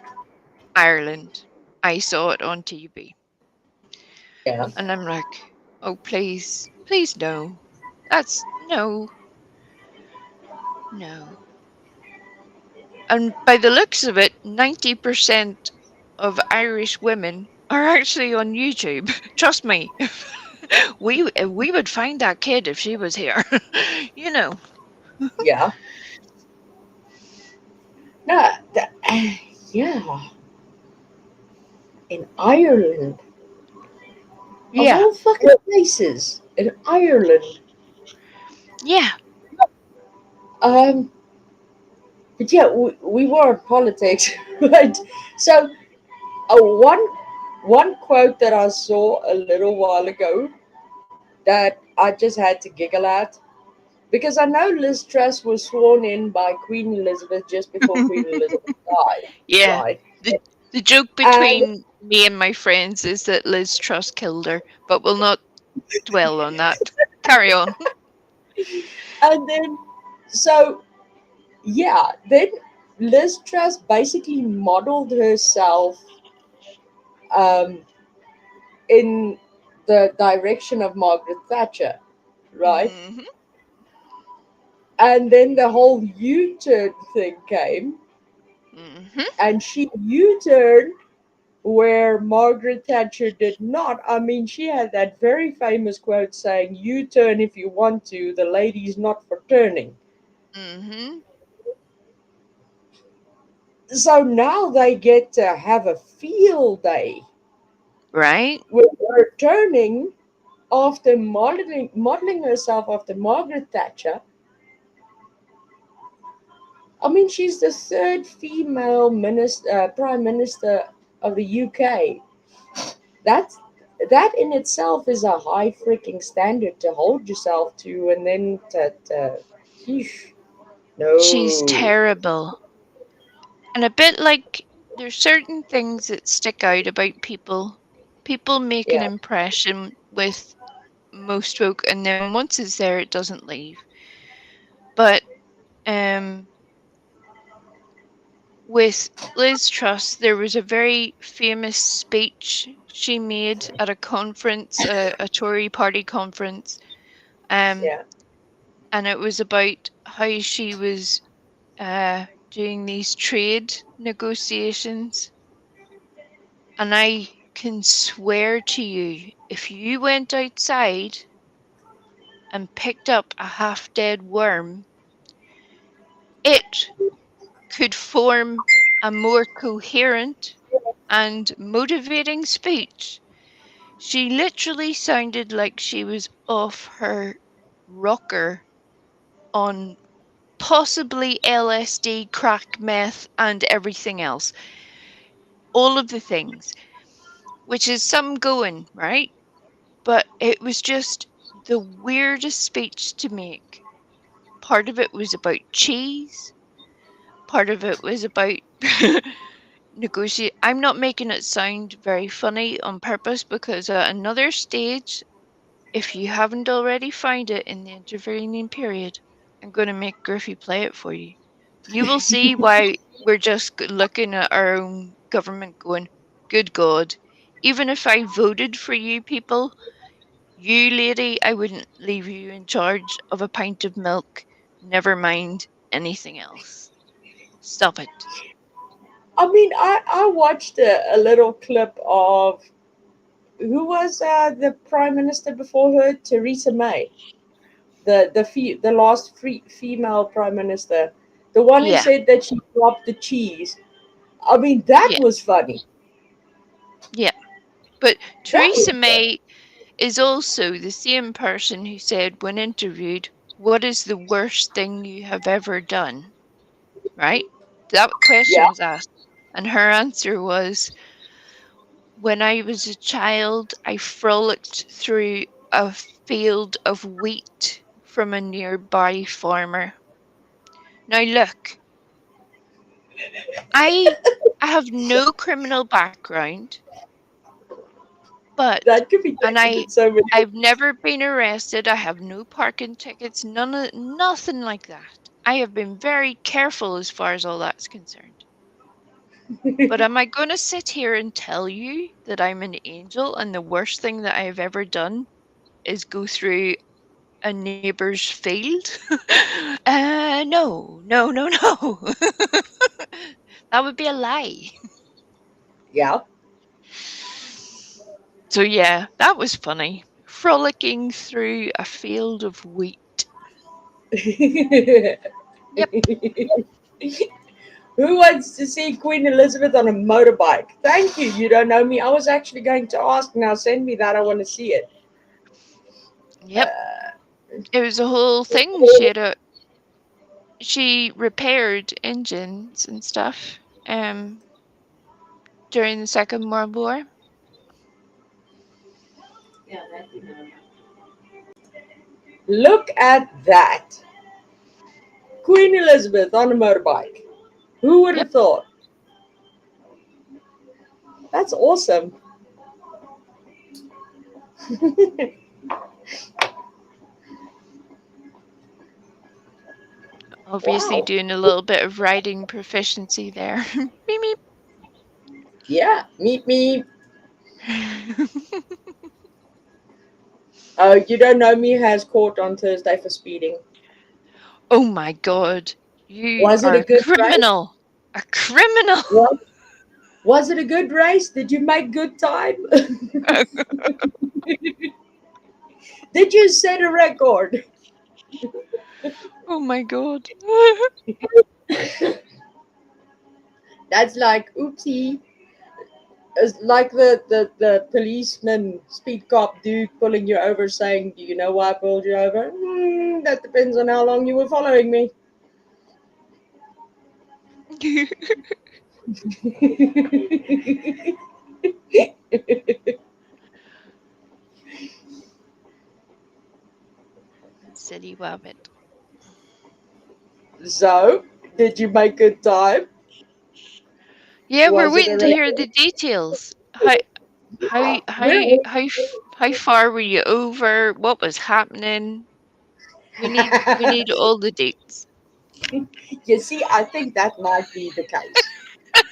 Ireland? I saw it on TV. Yeah. And I'm like, oh, please, please no. That's no. And by the looks of it, 90% of Irish women are actually on YouTube. Trust me. we would find that kid if she was here. you know. Yeah. No, yeah. In Ireland. Of Yeah. all fucking places. In Ireland. Yeah. But yeah, we were in politics, right? So, one quote that I saw a little while ago that I just had to giggle at, because I know Liz Truss was sworn in by Queen Elizabeth just before Queen Elizabeth died, Yeah. right? The joke And between me and my friends is that Liz Truss killed her, but we'll not dwell on that. Carry on. then, so yeah, then Liz Truss basically modeled herself um, in the direction of Margaret Thatcher, right? Mhm. And then the whole U-turn thing came, Mhm. and she U-turned where Margaret Thatcher did not. I mean, she had that very famous quote saying, "U-turn if you want to, the lady's not for turning." Mhm. So now they get to have a field day Right? with her turning after modeling herself after Margaret Thatcher. I mean, she's the third female prime minister of the UK. That's that in itself is a high freaking standard to hold yourself to, and then sheesh, She's no, terrible. And a bit like there's certain things that stick out about people. People make an yeah, impression with most folk, and then once it's there, it doesn't leave. But um, with Liz Truss, there was a very famous speech she made at a conference, a Tory party conference, um, yeah, and it was about how she was doing these trade negotiations. And I can swear to you, if you went outside and picked up a half dead worm, it could form a more coherent and motivating speech. She literally sounded like she was off her rocker on possibly LSD, crack, meth, and everything else. All of the things, which is some going, right? But it was just the weirdest speech to make. Part of it was about cheese, part of it was about negotiate. I'm not making it sound very funny on purpose because at another stage, if you haven't already found it in the intervening period, I'm going to make Griffey play it for you. You will see why we're just looking at our own government going, good God, even if I voted for you people, you lady, I wouldn't leave you in charge of a pint of milk, never mind anything else. Stop it. I mean, I watched a little clip of who was the prime minister before her, Theresa May, the last female prime minister, the one who Yeah, said that she dropped the cheese. I mean, that yeah, was funny. yeah. But That was Theresa funny. May is also the same person who said, when interviewed, what is the worst thing you have ever done? Right? That question Yeah. was asked. And her answer was, when I was a child, I frolicked through a field of wheat from a nearby farmer. Now, look, I have no criminal background, But That could be and taken in so many I've never been arrested. I have no parking tickets, nothing like that. I have been very careful as far as all that's concerned. But am I going to sit here and tell you that I'm an angel and the worst thing that I have ever done is go through a neighbor's field? No. That would be a lie. Yeah. So yeah, that was funny. Frolicking through a field of wheat. Yep. Who wants to see Queen Elizabeth on a motorbike? Thank you. You don't know me. I was actually going to ask. Now send me that. I want to see it. Yep. It was a whole thing. She repaired engines and stuff during the Second World War. Look at that. Queen Elizabeth on a motorbike. Who would have thought? That's awesome. Obviously Wow. doing a little bit of riding proficiency there. Meep meep. Yeah, meet me. Oh, you don't know me has court on Thursday for speeding. Oh my god. You Was it are a a good criminal. A criminal. race? Was it a good race? Did you make good time? Did you set a record? Oh my god. That's like oopsie. It's like the policeman speed cop dude pulling you over saying, "Do you know why I pulled you over?" That depends on how long you were following me. Silly wabbit. So, did you make good time? Yeah, we're Was it a waiting to hear the details. How far were you over? What was happening? We need all the dates. You see, I think that might be the case.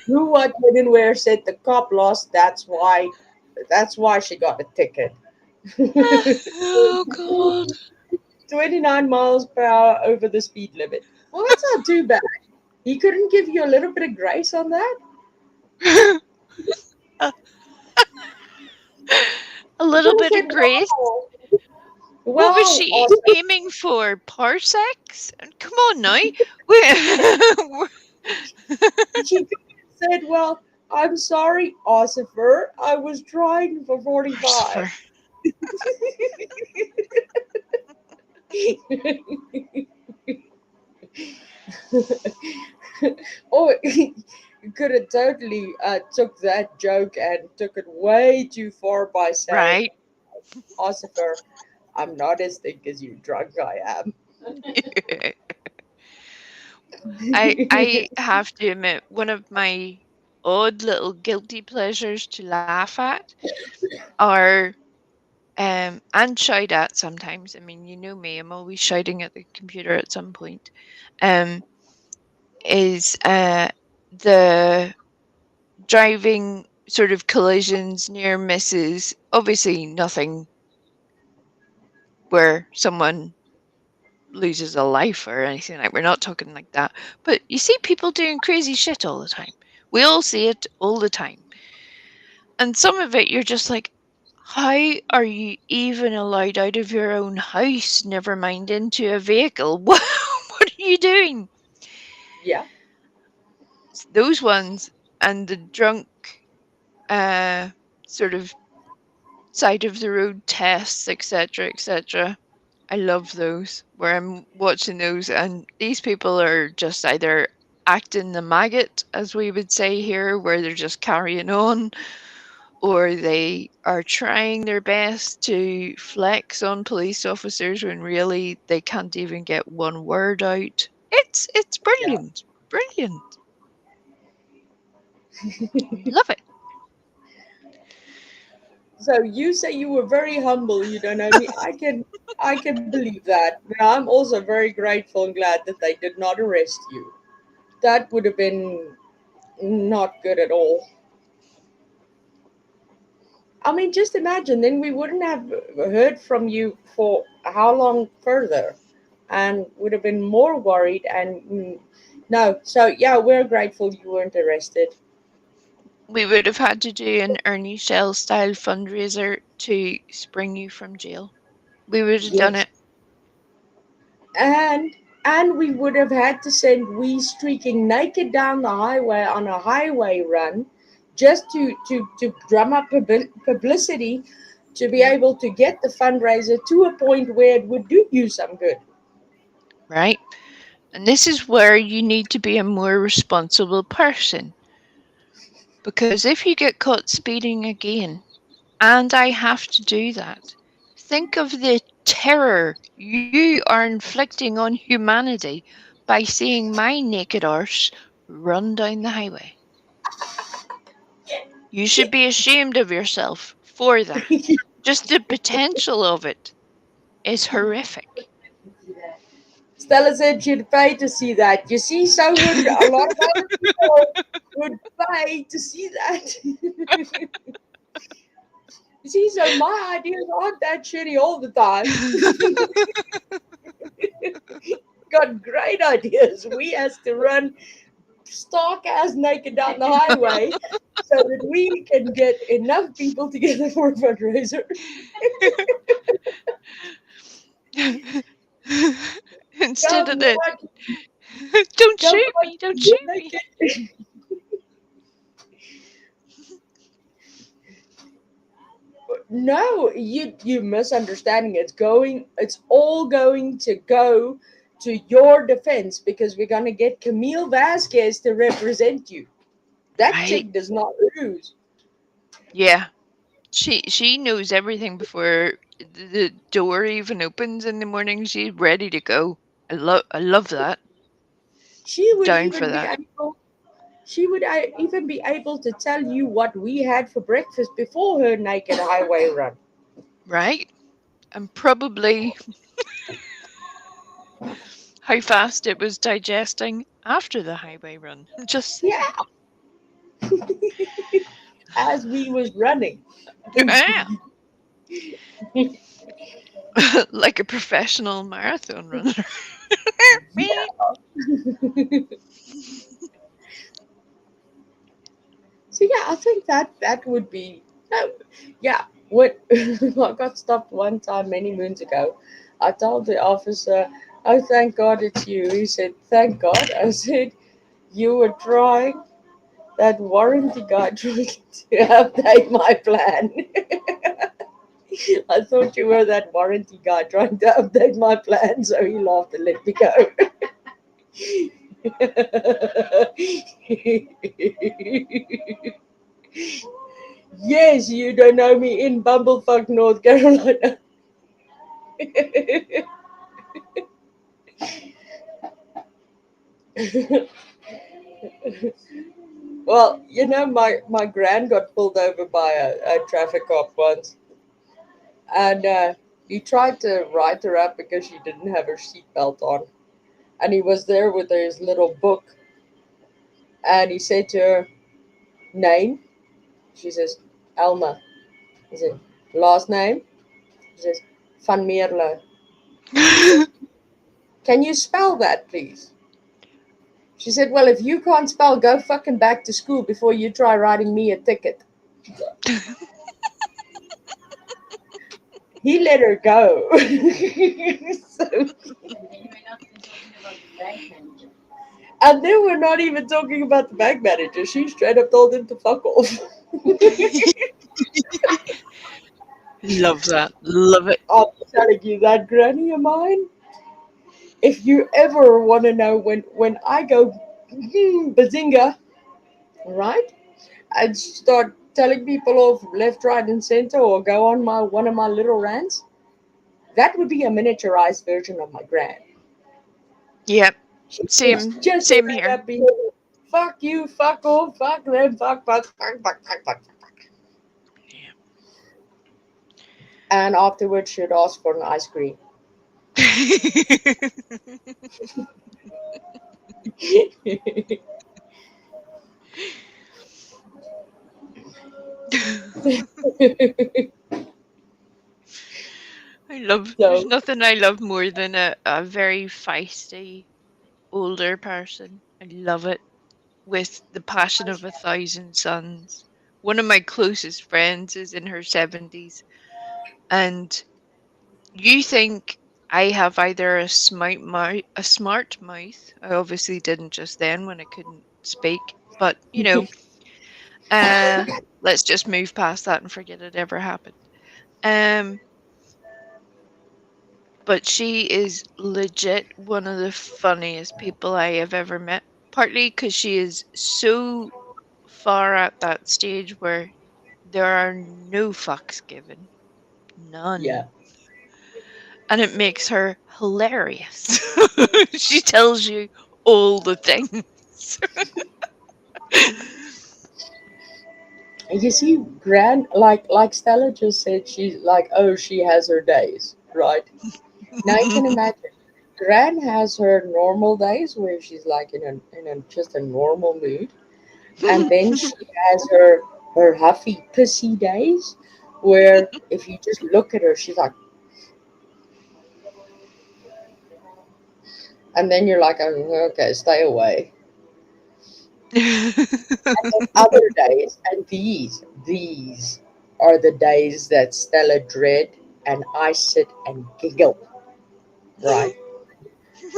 Who, what, when, and where said the cop lost. That's why she got a ticket. Oh god. 29 miles per hour over the speed limit. Well, that's not too bad. He couldn't give you a little bit of grace on that? A little bit of grace. What was she also, aiming for? Parsecs? Come on now. We're- she could have said, "Well, I'm sorry, Ossifer. I was trying for 45." Oh, you could have totally took that joke and took it way too far by saying, Right. "Ossifer, I'm not as thick as you drunk I am." I have to admit, one of my odd little guilty pleasures to laugh at are and shout at sometimes. I mean, you know me, I'm always shouting at the computer at some point. Is the driving sort of collisions, near misses, obviously nothing where someone loses a life or anything like, we're not talking like that, but you see people doing crazy shit all the time. We all see it all the time, and some of it you're just like, how are you even allowed out of your own house, never mind into a vehicle? What are you doing? Yeah. Those ones, and the drunk sort of side of the road tests, etc. I love those, where I'm watching those and these people are just either acting the maggot, as we would say here, where they're just carrying on, or they are trying their best to flex on police officers when really they can't even get one word out. It's brilliant. Brilliant. Love it. So you say you were very humble. You don't know me. I can believe that. But I'm also very grateful and glad that they did not arrest you. That would have been not good at all. I mean, just imagine, then we wouldn't have heard from you for how long further and would have been more worried. And no, so yeah, we're grateful you weren't arrested. We would have had to do an Ernie Shell style fundraiser to spring you from jail. We would have done Yes. it. And we would have had to send we streaking naked down the highway on a highway run just to drum up publicity to be able to get the fundraiser to a point where it would do you some good. Right? And this is where you need to be a more responsible person. Because if you get caught speeding again, and I have to do that, think of the terror you are inflicting on humanity by seeing my naked arse run down the highway. You should be ashamed of yourself for that. Just the potential of it is horrific. Stella said she'd pay to see that. You see, so would a lot of other people would pay to see that. You see, so my ideas aren't that shitty all the time. Got great ideas. We has to run stark ass naked down the highway so that we can get enough people together for a fundraiser. Instead of the What? don't Come shoot on, me, don't shoot me. naked. No, you misunderstanding. It's all going to go to your defense because we're gonna get Camille Vasquez to represent you. That Right? chick does not lose. Yeah. She knows everything before the door even opens in the morning. She's ready to go. I love that. She would Down for even be that. able. She would even be able to tell you what we had for breakfast before her naked highway run. Right? And probably how fast it was digesting after the highway run. Just saying. Yeah, as we was running. Yeah. Like a professional marathon runner. So yeah, I think that would be no, yeah. When I got stopped one time many moons ago, I told the officer, "Oh, thank God it's you." He said, "Thank God." I said, "You were trying that warranty guy trying to update my plan." I thought you were that warranty guy trying to update my plan, so he laughed and let me go. Yes, you don't know me in Bumblefuck, North Carolina. Well, my grand got pulled over by a traffic cop once, and he tried to write her up because she didn't have her seatbelt on, and he was there with his little book, and he said to her, "Name?" She says, "Alma." He said, "Last name?" She says, "Van Mierlo." He says, "Can you spell that, please?" She said, "Well, if you can't spell, go fucking back to school before you try writing me a ticket." He let her go. So, and then we're not even talking about the bank manager. She straight up told him to fuck off. Love that. Love it. I'm telling you that, granny of mine. If you ever want to know when I go bazinga, right, and start telling people off left, right, and center, or go on my one of my little rants, that would be a miniaturized version of my grand. Yep. She's just Same straight here. up being, fuck you, fuck off, fuck them, fuck. Yeah. And afterwards, she'd ask for an ice cream. There's So, nothing I love more than a very feisty older person. I love it with the passion of 1,000 suns. One of my closest friends is in her 70s, and you think I have either a smart mouth. I obviously didn't just then when I couldn't speak, but uh, let's just move past that and forget it ever happened. Um, but she is legit one of the funniest people I have ever met. Partly because she is so far at that stage where there are no fucks given. yeah. None. And it makes her hilarious. She tells you all the things. You see, like Stella just said, she's like, oh, she has her days, right? Now you can imagine, Gran has her normal days where she's like in a just a normal mood, and then she has her huffy pissy days, where if you just look at her, she's like, and then you're like, oh, okay, stay away. And then other days, and these are the days that Stella dread, and I sit and giggle, right?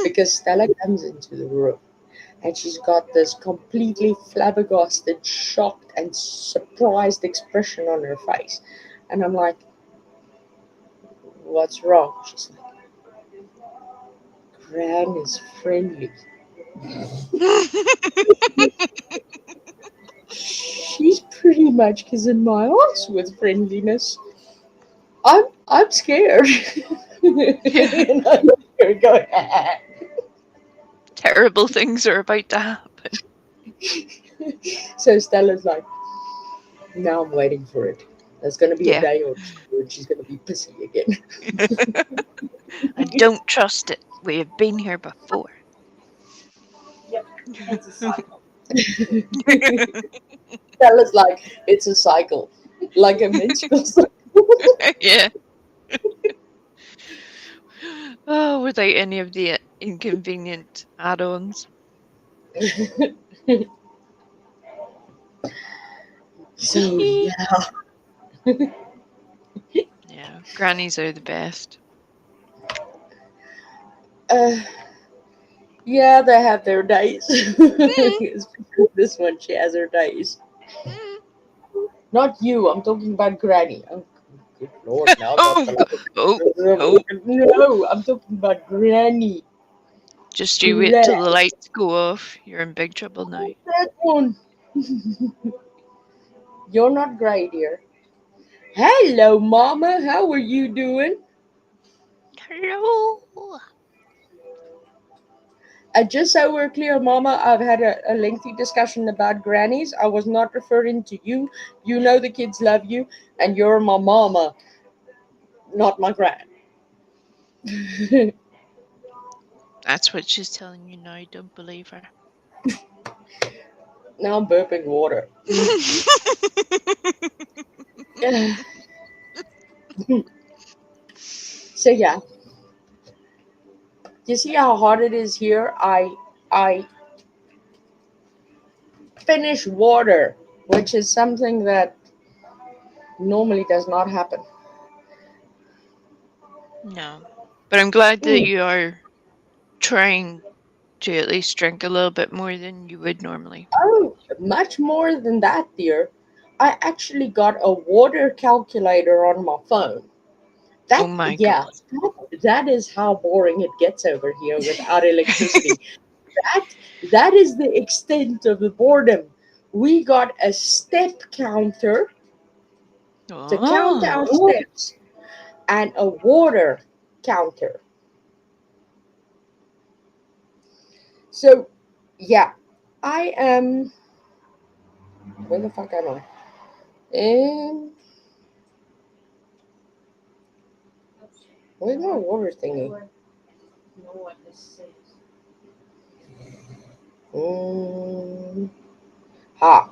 Because Stella comes into the room and she's got this completely flabbergasted, shocked, and surprised expression on her face. And I'm like, what's wrong? She's like, Gran is friendly. She's pretty much kissing my ass with friendliness. I'm scared. And I look at her going, Terrible things are about to happen. So Stella's like, now I'm waiting for it. There's going to be a Yeah. day or two when she's going to be pissy again. I don't trust it. We have been here before. Yep, it's a cycle. Stella's like, it's a cycle, like a menstrual cycle. Yeah. Oh, without any of the inconvenient add-ons. So yeah, Yeah, grannies are the best. uh, yeah, they have their days. Mm, Especially this one, she has her days. mm. Not you. I'm talking about Granny. Oh, good Lord! Now I got Oh, oh, oh. no. I'm talking about Granny. Just you wait till the Granny. lights go off. You're in big trouble now. That one. You're not grey, dear. Hello, Mama. How are you doing? Hello. Just so we're clear, Mama, I've had a lengthy discussion about grannies. I was not referring to you. You know the kids love you, and you're my mama, not my gran. That's what she's telling you now. Don't believe her. Now I'm burping water. So yeah, you see how hard it is here. I finish water, which is something that normally does not happen. No. But I'm glad that Mm. you are trying to at least drink a little bit more than you would normally. Oh, much more than that, dear. I actually got a water calculator on my phone. Oh That, my yeah, god. that is how boring it gets over here without electricity. that that is the extent of the boredom. We got a step counter to count our Oh. steps and a water counter. So yeah, I am. Where the fuck am I? Um, Where's my water thingy? Know what this says. Ha.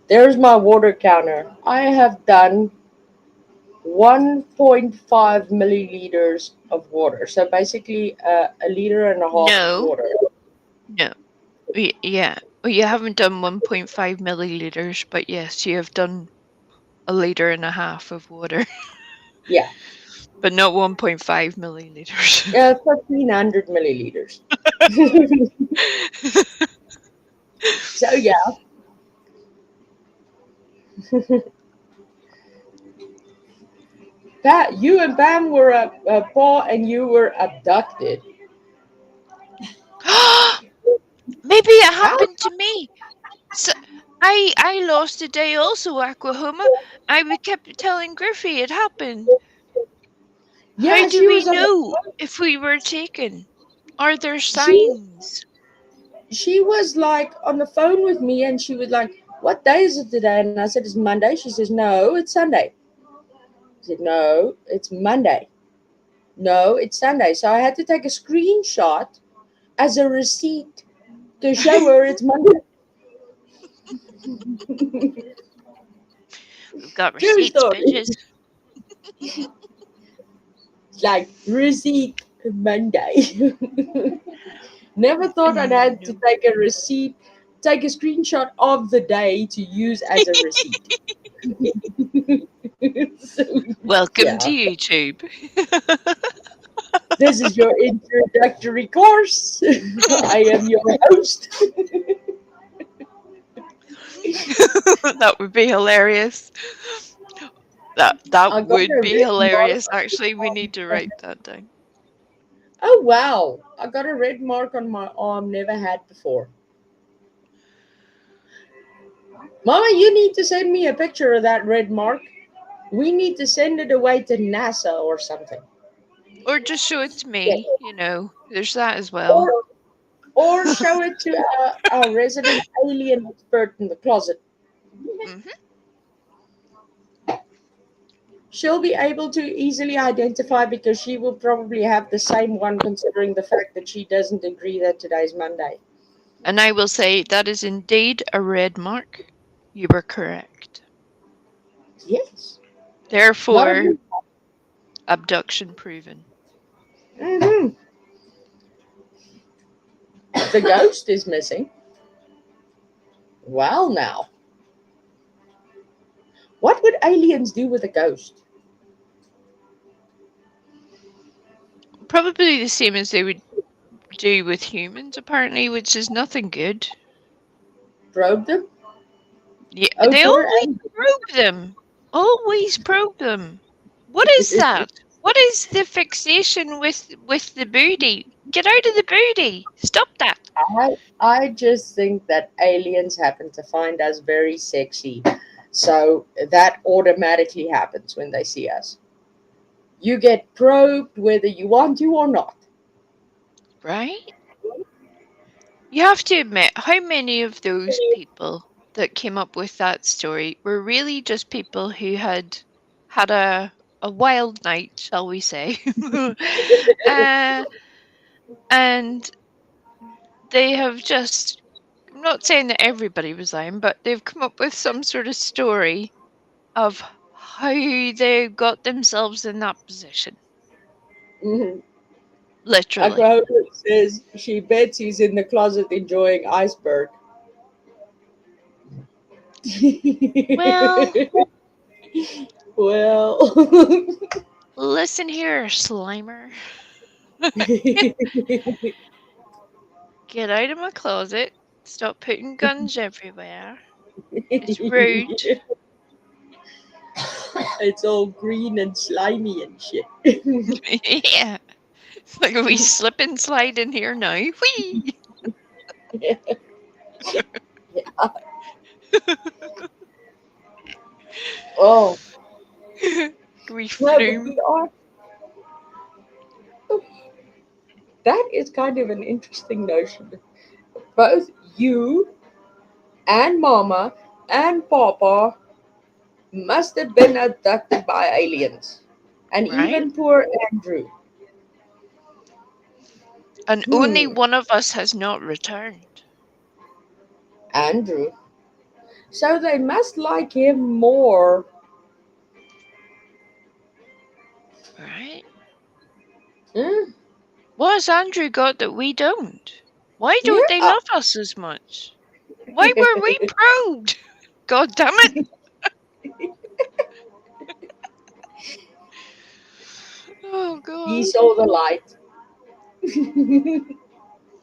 There's my water counter. I have done 1.5 milliliters of water. So basically a liter and a half of No, water. no. Yeah. Well, you haven't done 1.5 milliliters, but yes, you have done a liter and a half of water, Yeah. but not 1.5 milliliters. 1,500 milliliters. So yeah. Pat, you and Pam were Paul and you were abducted. Maybe it How? happened to me. So, I lost a day also, Aquahoma. I kept telling Griffey it happened. How Yeah, do she we was on know if we were taken? Are there she signs? she was like on the phone with me and she was like, "What day is it today?" And I said, "It's Monday." She says, "No, it's Sunday." I said, "No, it's Monday." "No, it's Sunday." So I had to take a screenshot as a receipt to show her it's Monday. We've got True receipts, story. bitches. Like receipt Monday. Never thought I'd had to No. take a receipt, take a screenshot of the day to use as a receipt. So, Welcome to yeah, YouTube. this is your introductory course. I am your host. That would be hilarious. That I got would a be red mark. hilarious. Actually, we need to write that down. Oh wow! I got a red mark on my arm. Never had before. Mama, you need to send me a picture of that red mark. We need to send it away to NASA or something. Or just show it to Yeah. me, There's that as well. Or show it to our resident alien expert in the closet. Hmm. She'll be able to easily identify because she will probably have the same one, considering the fact that she doesn't agree that today's Monday. And I will say that is indeed a red mark. You were correct. Yes. Not Therefore, a abduction proven. mm-hmm. The ghost is missing. Well, now. What would aliens do with a ghost? Probably the same as they would do with humans, apparently, which is nothing good. Probe them? Yeah, Oh, they poor always aliens. probe them. Always probe them. What is that? What is the fixation with the booty? Get out of the booty! Stop that! I just think that aliens happen to find us very sexy. So that automatically happens when they see us. You get probed whether you want to or not. Right? You have to admit, how many of those people that came up with that story were really just people who had had a wild night, shall we say? uh, and they have just, I'm not saying that everybody was lying, but they've come up with some sort of story of how they got themselves in that position. Mhm. Literally. Aquahona says she bets he's in the closet enjoying iceberg. Well, Well. listen here, Slimer. Get out of my closet. Stop putting guns everywhere. It's rude. It's all green and slimy and shit. Yeah. It's like a wee slip and slide in here now. Whee! Oh, Wee no, but flume. we are. That is kind of an interesting notion. Both you and Mama and Papa must have been abducted by aliens. And Right? even poor Andrew. And only one of us has not returned. Andrew. So they must like him more. Right? Hmm? What has Andrew got that we don't? Why don't they Yeah. love us as much? Why were we probed? God damn it! Oh He God. saw the light.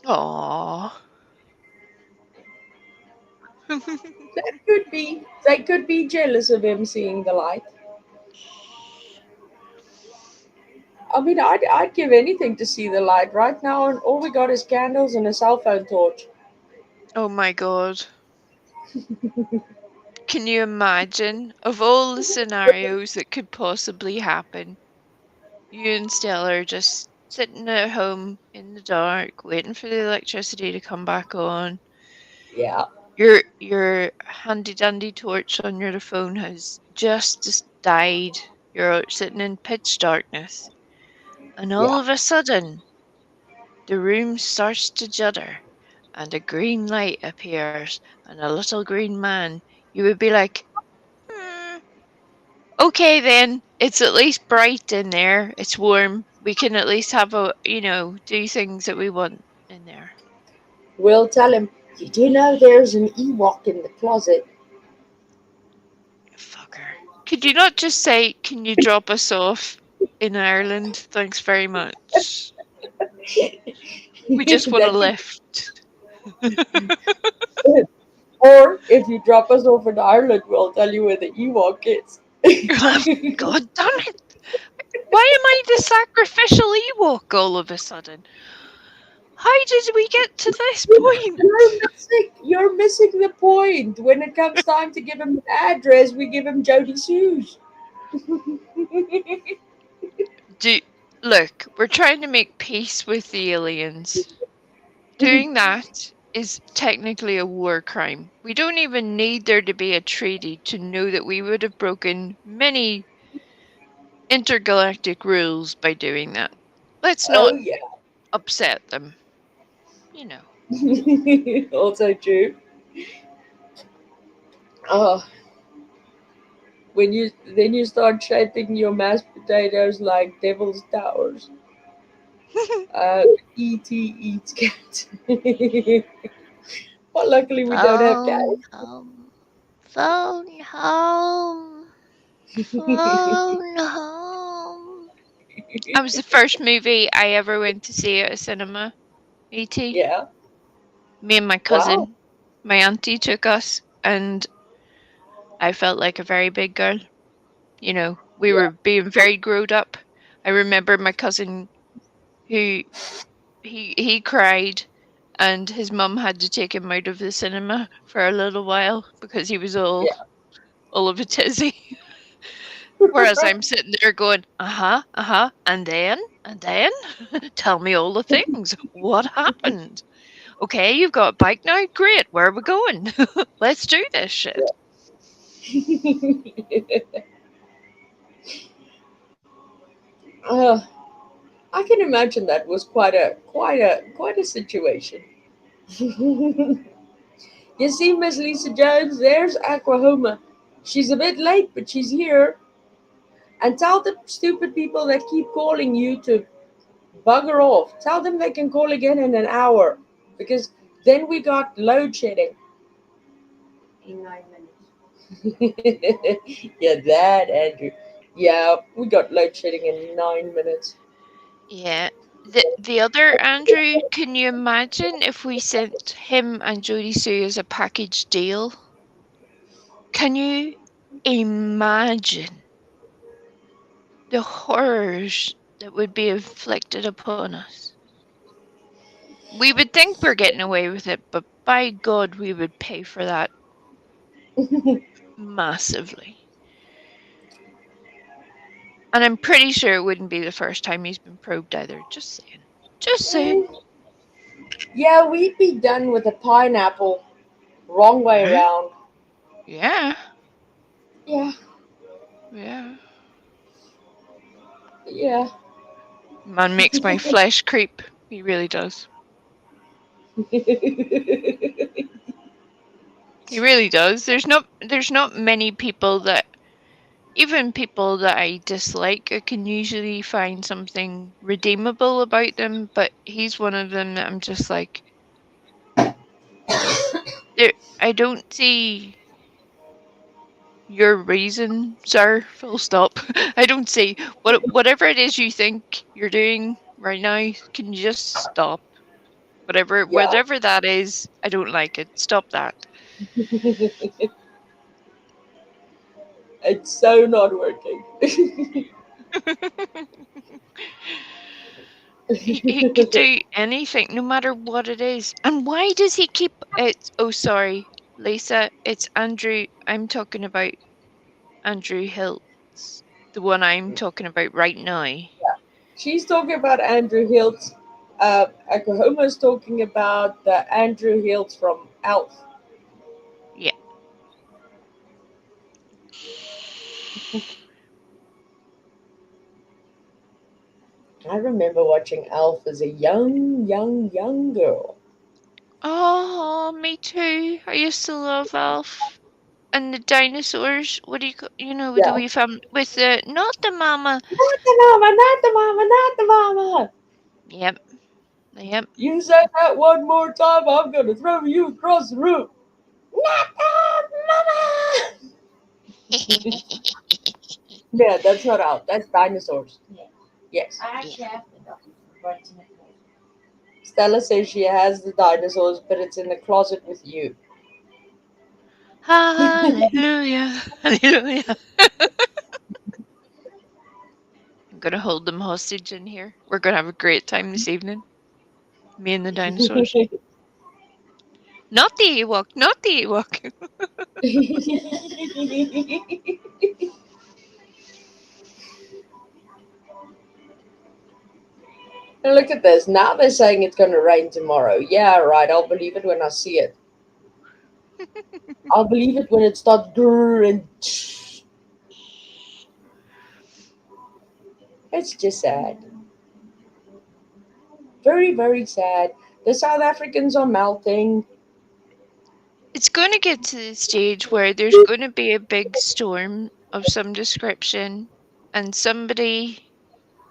Aww. They could be jealous of him seeing the light. I mean, I'd give anything to see the light right now, and all we got is candles and a cell phone torch. Oh my God. Can you imagine, of all the scenarios that could possibly happen, you and Stella are just sitting at home in the dark, waiting for the electricity to come back on. Yeah. Your handy dandy torch on your phone has just died. You're sitting in pitch darkness, and all Yeah. of a sudden, the room starts to judder, and a green light appears, and a little green man. You would be like, "Hmm, okay then, it's at least bright in there. It's warm. We can at least have do things that we want in there." We'll tell him, you do know there's an Ewok in the closet. Fucker. Could you not just say, "Can you drop us off in Ireland? Thanks very much. We just want a That lift." could, or if you drop us off in Ireland, we'll tell you where the Ewok is. God damn it! Why am I the sacrificial Ewok all of a sudden? How did we get to this point? You're missing the point. When it comes time to give him an address, we give him Jody Sue's. Look, we're trying to make peace with the aliens. Doing that is technically a war crime. We don't even need there to be a treaty to know that we would have broken many intergalactic rules by doing that. Let's not Oh yeah. upset them. You know. Also true. Oh, you start shaping your mashed potatoes like devil's towers. E.T. eats cat. Well, luckily we don't have Phone home. Phone home. Phone home. That was the first movie I ever went to see at a cinema. E.T. Yeah. Me and my Wow. cousin, my auntie took us, and I felt like a very big girl. We Yeah. were being very grown up. I remember my cousin who he cried, and his mum had to take him out of the cinema for a little while because he was all Yeah. of a tizzy. Whereas I'm sitting there going, and then, tell me all the things. What happened? Okay, you've got a bike now. Great. Where are we going? Let's do this shit. uh, I can imagine that was quite a situation. You see, Miss Lisa Jones, there's Oklahoma. She's a bit late, but she's here. And tell the stupid people that keep calling you to bugger off. Tell them they can call again in an hour, because then we got load shedding. In 9 minutes. Yeah, that, Andrew. Yeah, we got load shedding in 9 minutes. Yeah. The other Andrew, can you imagine if we sent him and Jodie Sue as a package deal? Can you imagine the horrors that would be inflicted upon us? We would think we're getting away with it, but by God, we would pay for that massively. And I'm pretty sure it wouldn't be the first time he's been probed either. Just saying. Just saying. Yeah, we'd be done with a pineapple. Wrong way Right? around. Yeah. Yeah. Yeah. Yeah. Man makes my flesh creep. He really does. He really does. There's not many people that, even people that I dislike, I can usually find something redeemable about them, but he's one of them that I'm just like, I don't see your reason, sir, full stop. I don't see whatever it is you think you're doing right now, can you just stop? Yeah. Whatever that is, I don't like it. Stop that. It's so not working. He could do anything, no matter what it is. And why does he keep it? Oh, sorry, Lisa. It's Andrew. I'm talking about Andrew Hiltz, the one I'm talking about right now. She's talking about Andrew Hiltz. Oklahoma's talking about the Andrew Hiltz from Elf. Yeah. I remember watching Elf as a young girl. Oh, me too. I used to love Alf. And the dinosaurs. What do you know, with the Yeah. wee family, with the not the mama. Not the mama, not the mama, not the mama. Yep. Yep. You say that one more time, I'm gonna throw you across the room. Not the mama. Yeah, that's not Elf. That's dinosaurs. Yeah. Yes. I actually have the dog right in the closet. Stella says she has the dinosaurs, but it's in the closet with you. Hallelujah. Hallelujah. I'm gonna hold them hostage in here. We're gonna have a great time this evening. Me and the dinosaurs. Not the Ewok. Not the Ewok. And look at this. Now they're saying it's going to rain tomorrow. Yeah, right. I'll believe it when I see it. I'll believe it when it starts grrr and it's just sad. Very, very sad. The South Africans are melting. It's going to get to the stage where there's going to be a big storm of some description, and somebody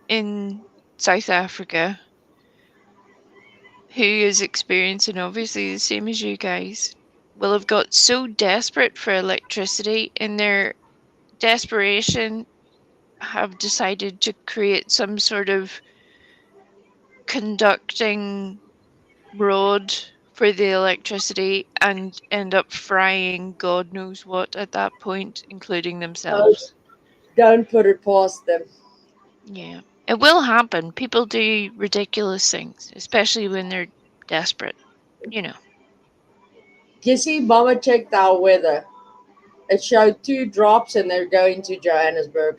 in South Africa who is experiencing obviously the same as you guys will have got so desperate for electricity, in their desperation have decided to create some sort of conducting rod for the electricity and end up frying God knows what at that point, including themselves. Don't put it past them. Yeah, it will happen. People do ridiculous things, especially when they're desperate, you know. You see, Mama checked our weather. It showed 2 drops and they're going to Johannesburg.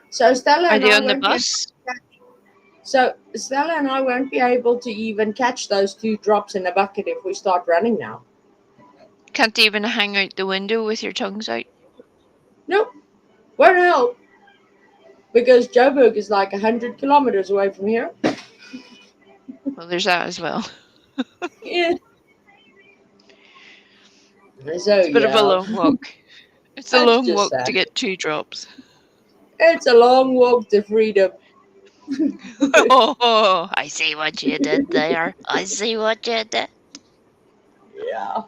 So Stella Are and they I on the won't be bus? So Stella and I won't be able to even catch those 2 drops in the bucket if we start running now. Can't even hang out the window with your tongues out? Nope. Won't help. Because Joburg is like 100 kilometers away from here. Well, there's that as well. Yeah. So It's a bit of a yeah, long walk. It's a that's long just walk sad. to get 2 drops. It's a long walk to freedom. Oh, I see what you did there. I see what you did. Yeah.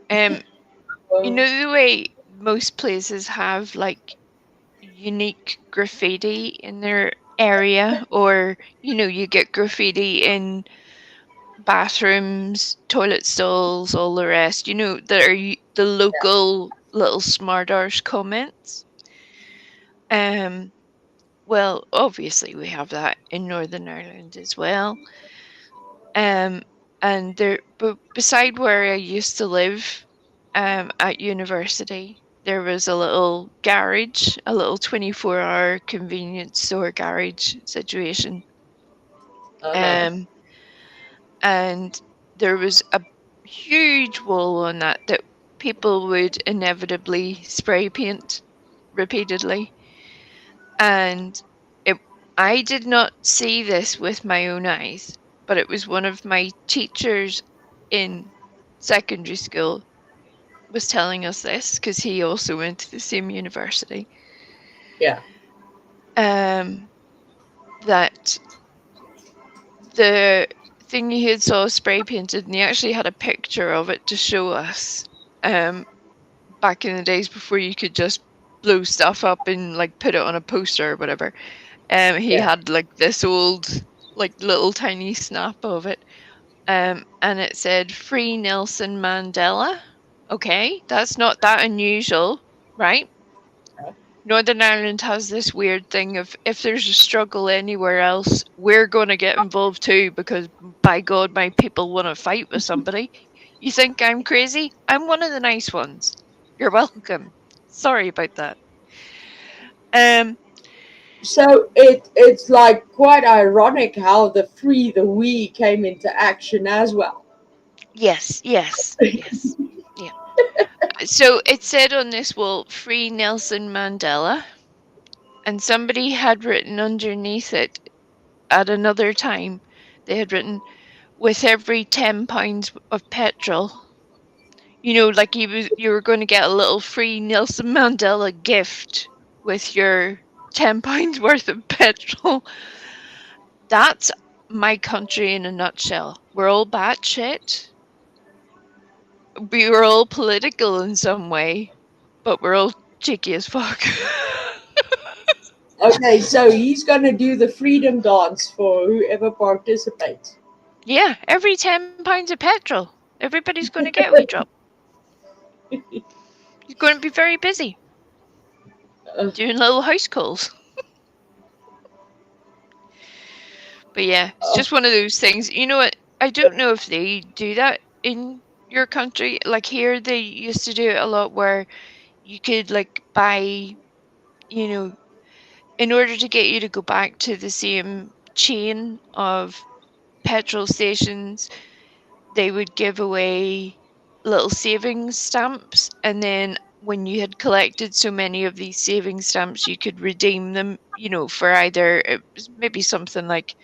You know the way most places have like unique graffiti in their area, or you get graffiti in bathrooms, toilet stalls, all the rest. That are the local little smart arse comments. Well, obviously we have that in Northern Ireland as well. And but beside where I used to live, at university, there was a little garage, a little 24-hour convenience store garage situation. And there was a huge wall on that people would inevitably spray paint repeatedly. And I did not see this with my own eyes, but it was one of my teachers in secondary school was telling us this because he also went to the same university. Yeah. That the thing he had saw spray painted, and he actually had a picture of it to show us. Back in the days before you could just blow stuff up and like put it on a poster or whatever. He Yeah. had like this old, like little tiny snap of it. And it said "Free Nelson Mandela." Okay, that's not that unusual, right? Right. Northern Ireland has this weird thing of if there's a struggle anywhere else, we're going to get involved too because by God, my people want to fight with somebody. You think I'm crazy? I'm one of the nice ones. You're welcome. Sorry about that. So it's like quite ironic how the free the we came into action as well. Yes. Yeah. So it said on this wall, "Free Nelson Mandela," and somebody had written underneath it at another time, they had written, "With every £10 of petrol," like you were going to get a little free Nelson Mandela gift with your £10 worth of petrol. That's my country in a nutshell. We're all batshit. We were all political in some way, but we're all cheeky as fuck. Okay, so he's gonna do the freedom dance for whoever participates. Yeah, every £10 of petrol, everybody's going to get a wee drop. He's going to be very busy doing little house calls. But yeah, it's just one of those things. You know what? I don't know if they do that in your country. Like here, they used to do it a lot where you could like buy, in order to get you to go back to the same chain of petrol stations, they would give away little savings stamps, and then when you had collected so many of these savings stamps, you could redeem them, for either it was maybe something like,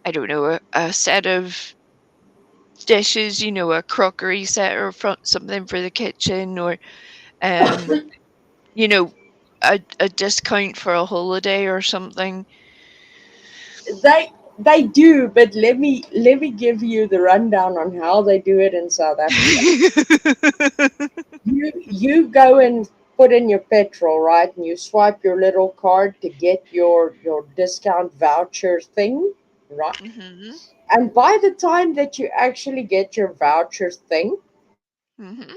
I don't know, a set of dishes, a crockery set or something for the kitchen, or you know, a discount for a holiday or something. They do, but let me give you the rundown on how they do it in South Africa. You go and put in your petrol, right? And you swipe your little card to get your discount voucher thing, right? Mm-hmm. And by the time that you actually get your voucher thing, Mm-hmm.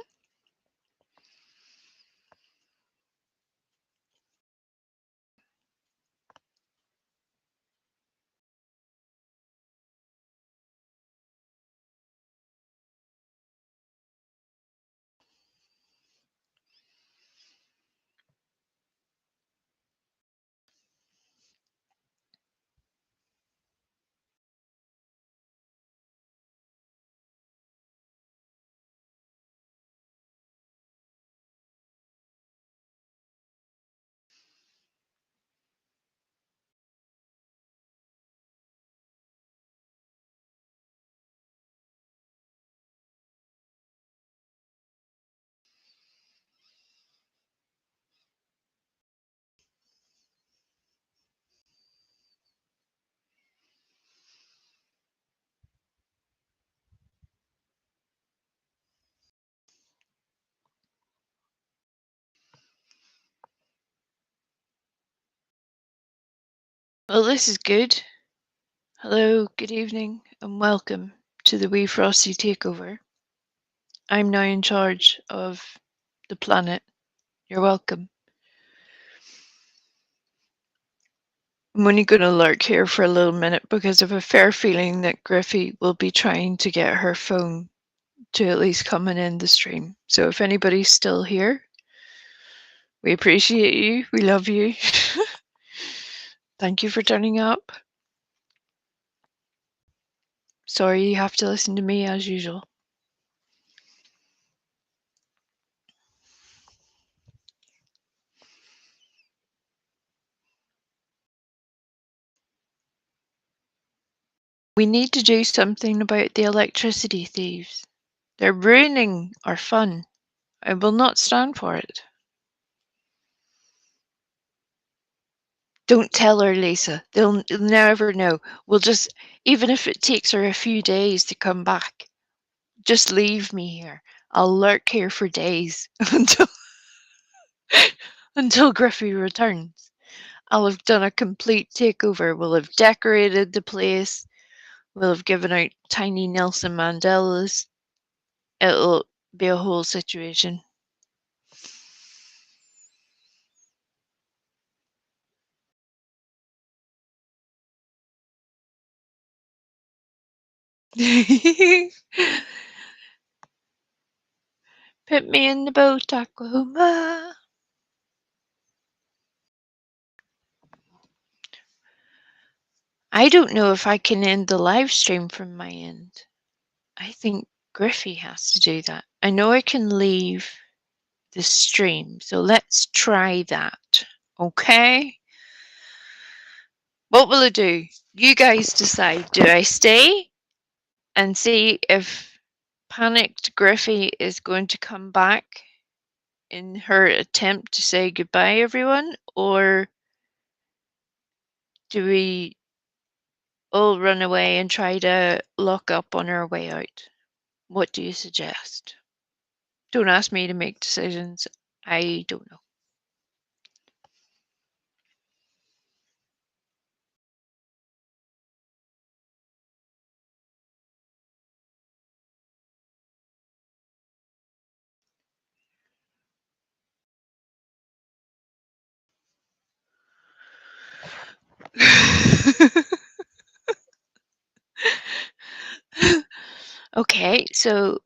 Well, this is good. Hello, good evening, and welcome to the Wee Frosty Takeover. I'm now in charge of the planet. You're welcome. I'm only going to lurk here for a little minute because I have a fair feeling that Griffey will be trying to get her phone to at least come and end the stream. So if anybody's still here, we appreciate you. We love you. Thank you for turning up. Sorry you have to listen to me as usual. We need to do something about the electricity thieves. They're ruining our fun. I will not stand for it. Don't tell her, Lisa. They'll never know. We'll just, even if it takes her a few days to come back, just leave me here. I'll lurk here for days until Griffey returns. I'll have done a complete takeover. We'll have decorated the place. We'll have given out tiny Nelson Mandelas. It'll be a whole situation. Put me in the boat, Oklahoma. I don't know if I can end the live stream from my end. I think Griffey has to do that. I know I can leave the stream, so let's try that. Okay? What will I do? You guys decide. Do I stay and see if panicked Griffey is going to come back in her attempt to say goodbye, everyone? Or do we all run away and try to lock up on our way out? What do you suggest? Don't ask me to make decisions. I don't know. Okay, so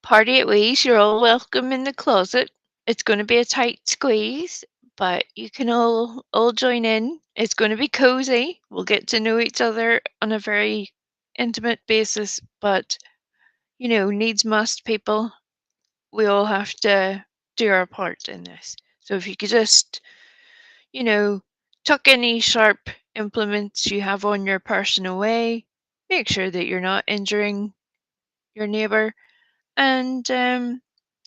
party at Wee's, you're all welcome in the closet. It's going to be a tight squeeze, but you can all join in. It's going to be cozy. We'll get to know each other on a very intimate basis, but you know, needs must, people. We all have to do our part in this. So if you could just, you know, tuck any sharp implements you have on your person away, make sure that you're not injuring your neighbor, and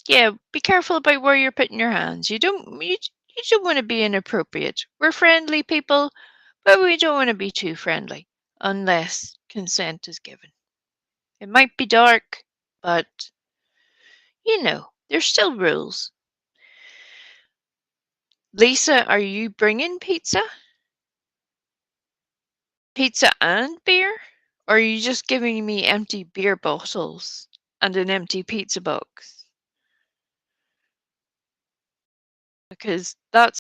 yeah, be careful about where you're putting your hands. You don't want to be inappropriate. We're friendly people, but we don't want to be too friendly unless consent is given. It might be dark, but you know, there's still rules. Lisa, are you bringing pizza? Pizza and beer? Or are you just giving me empty beer bottles and an empty pizza box? Because that's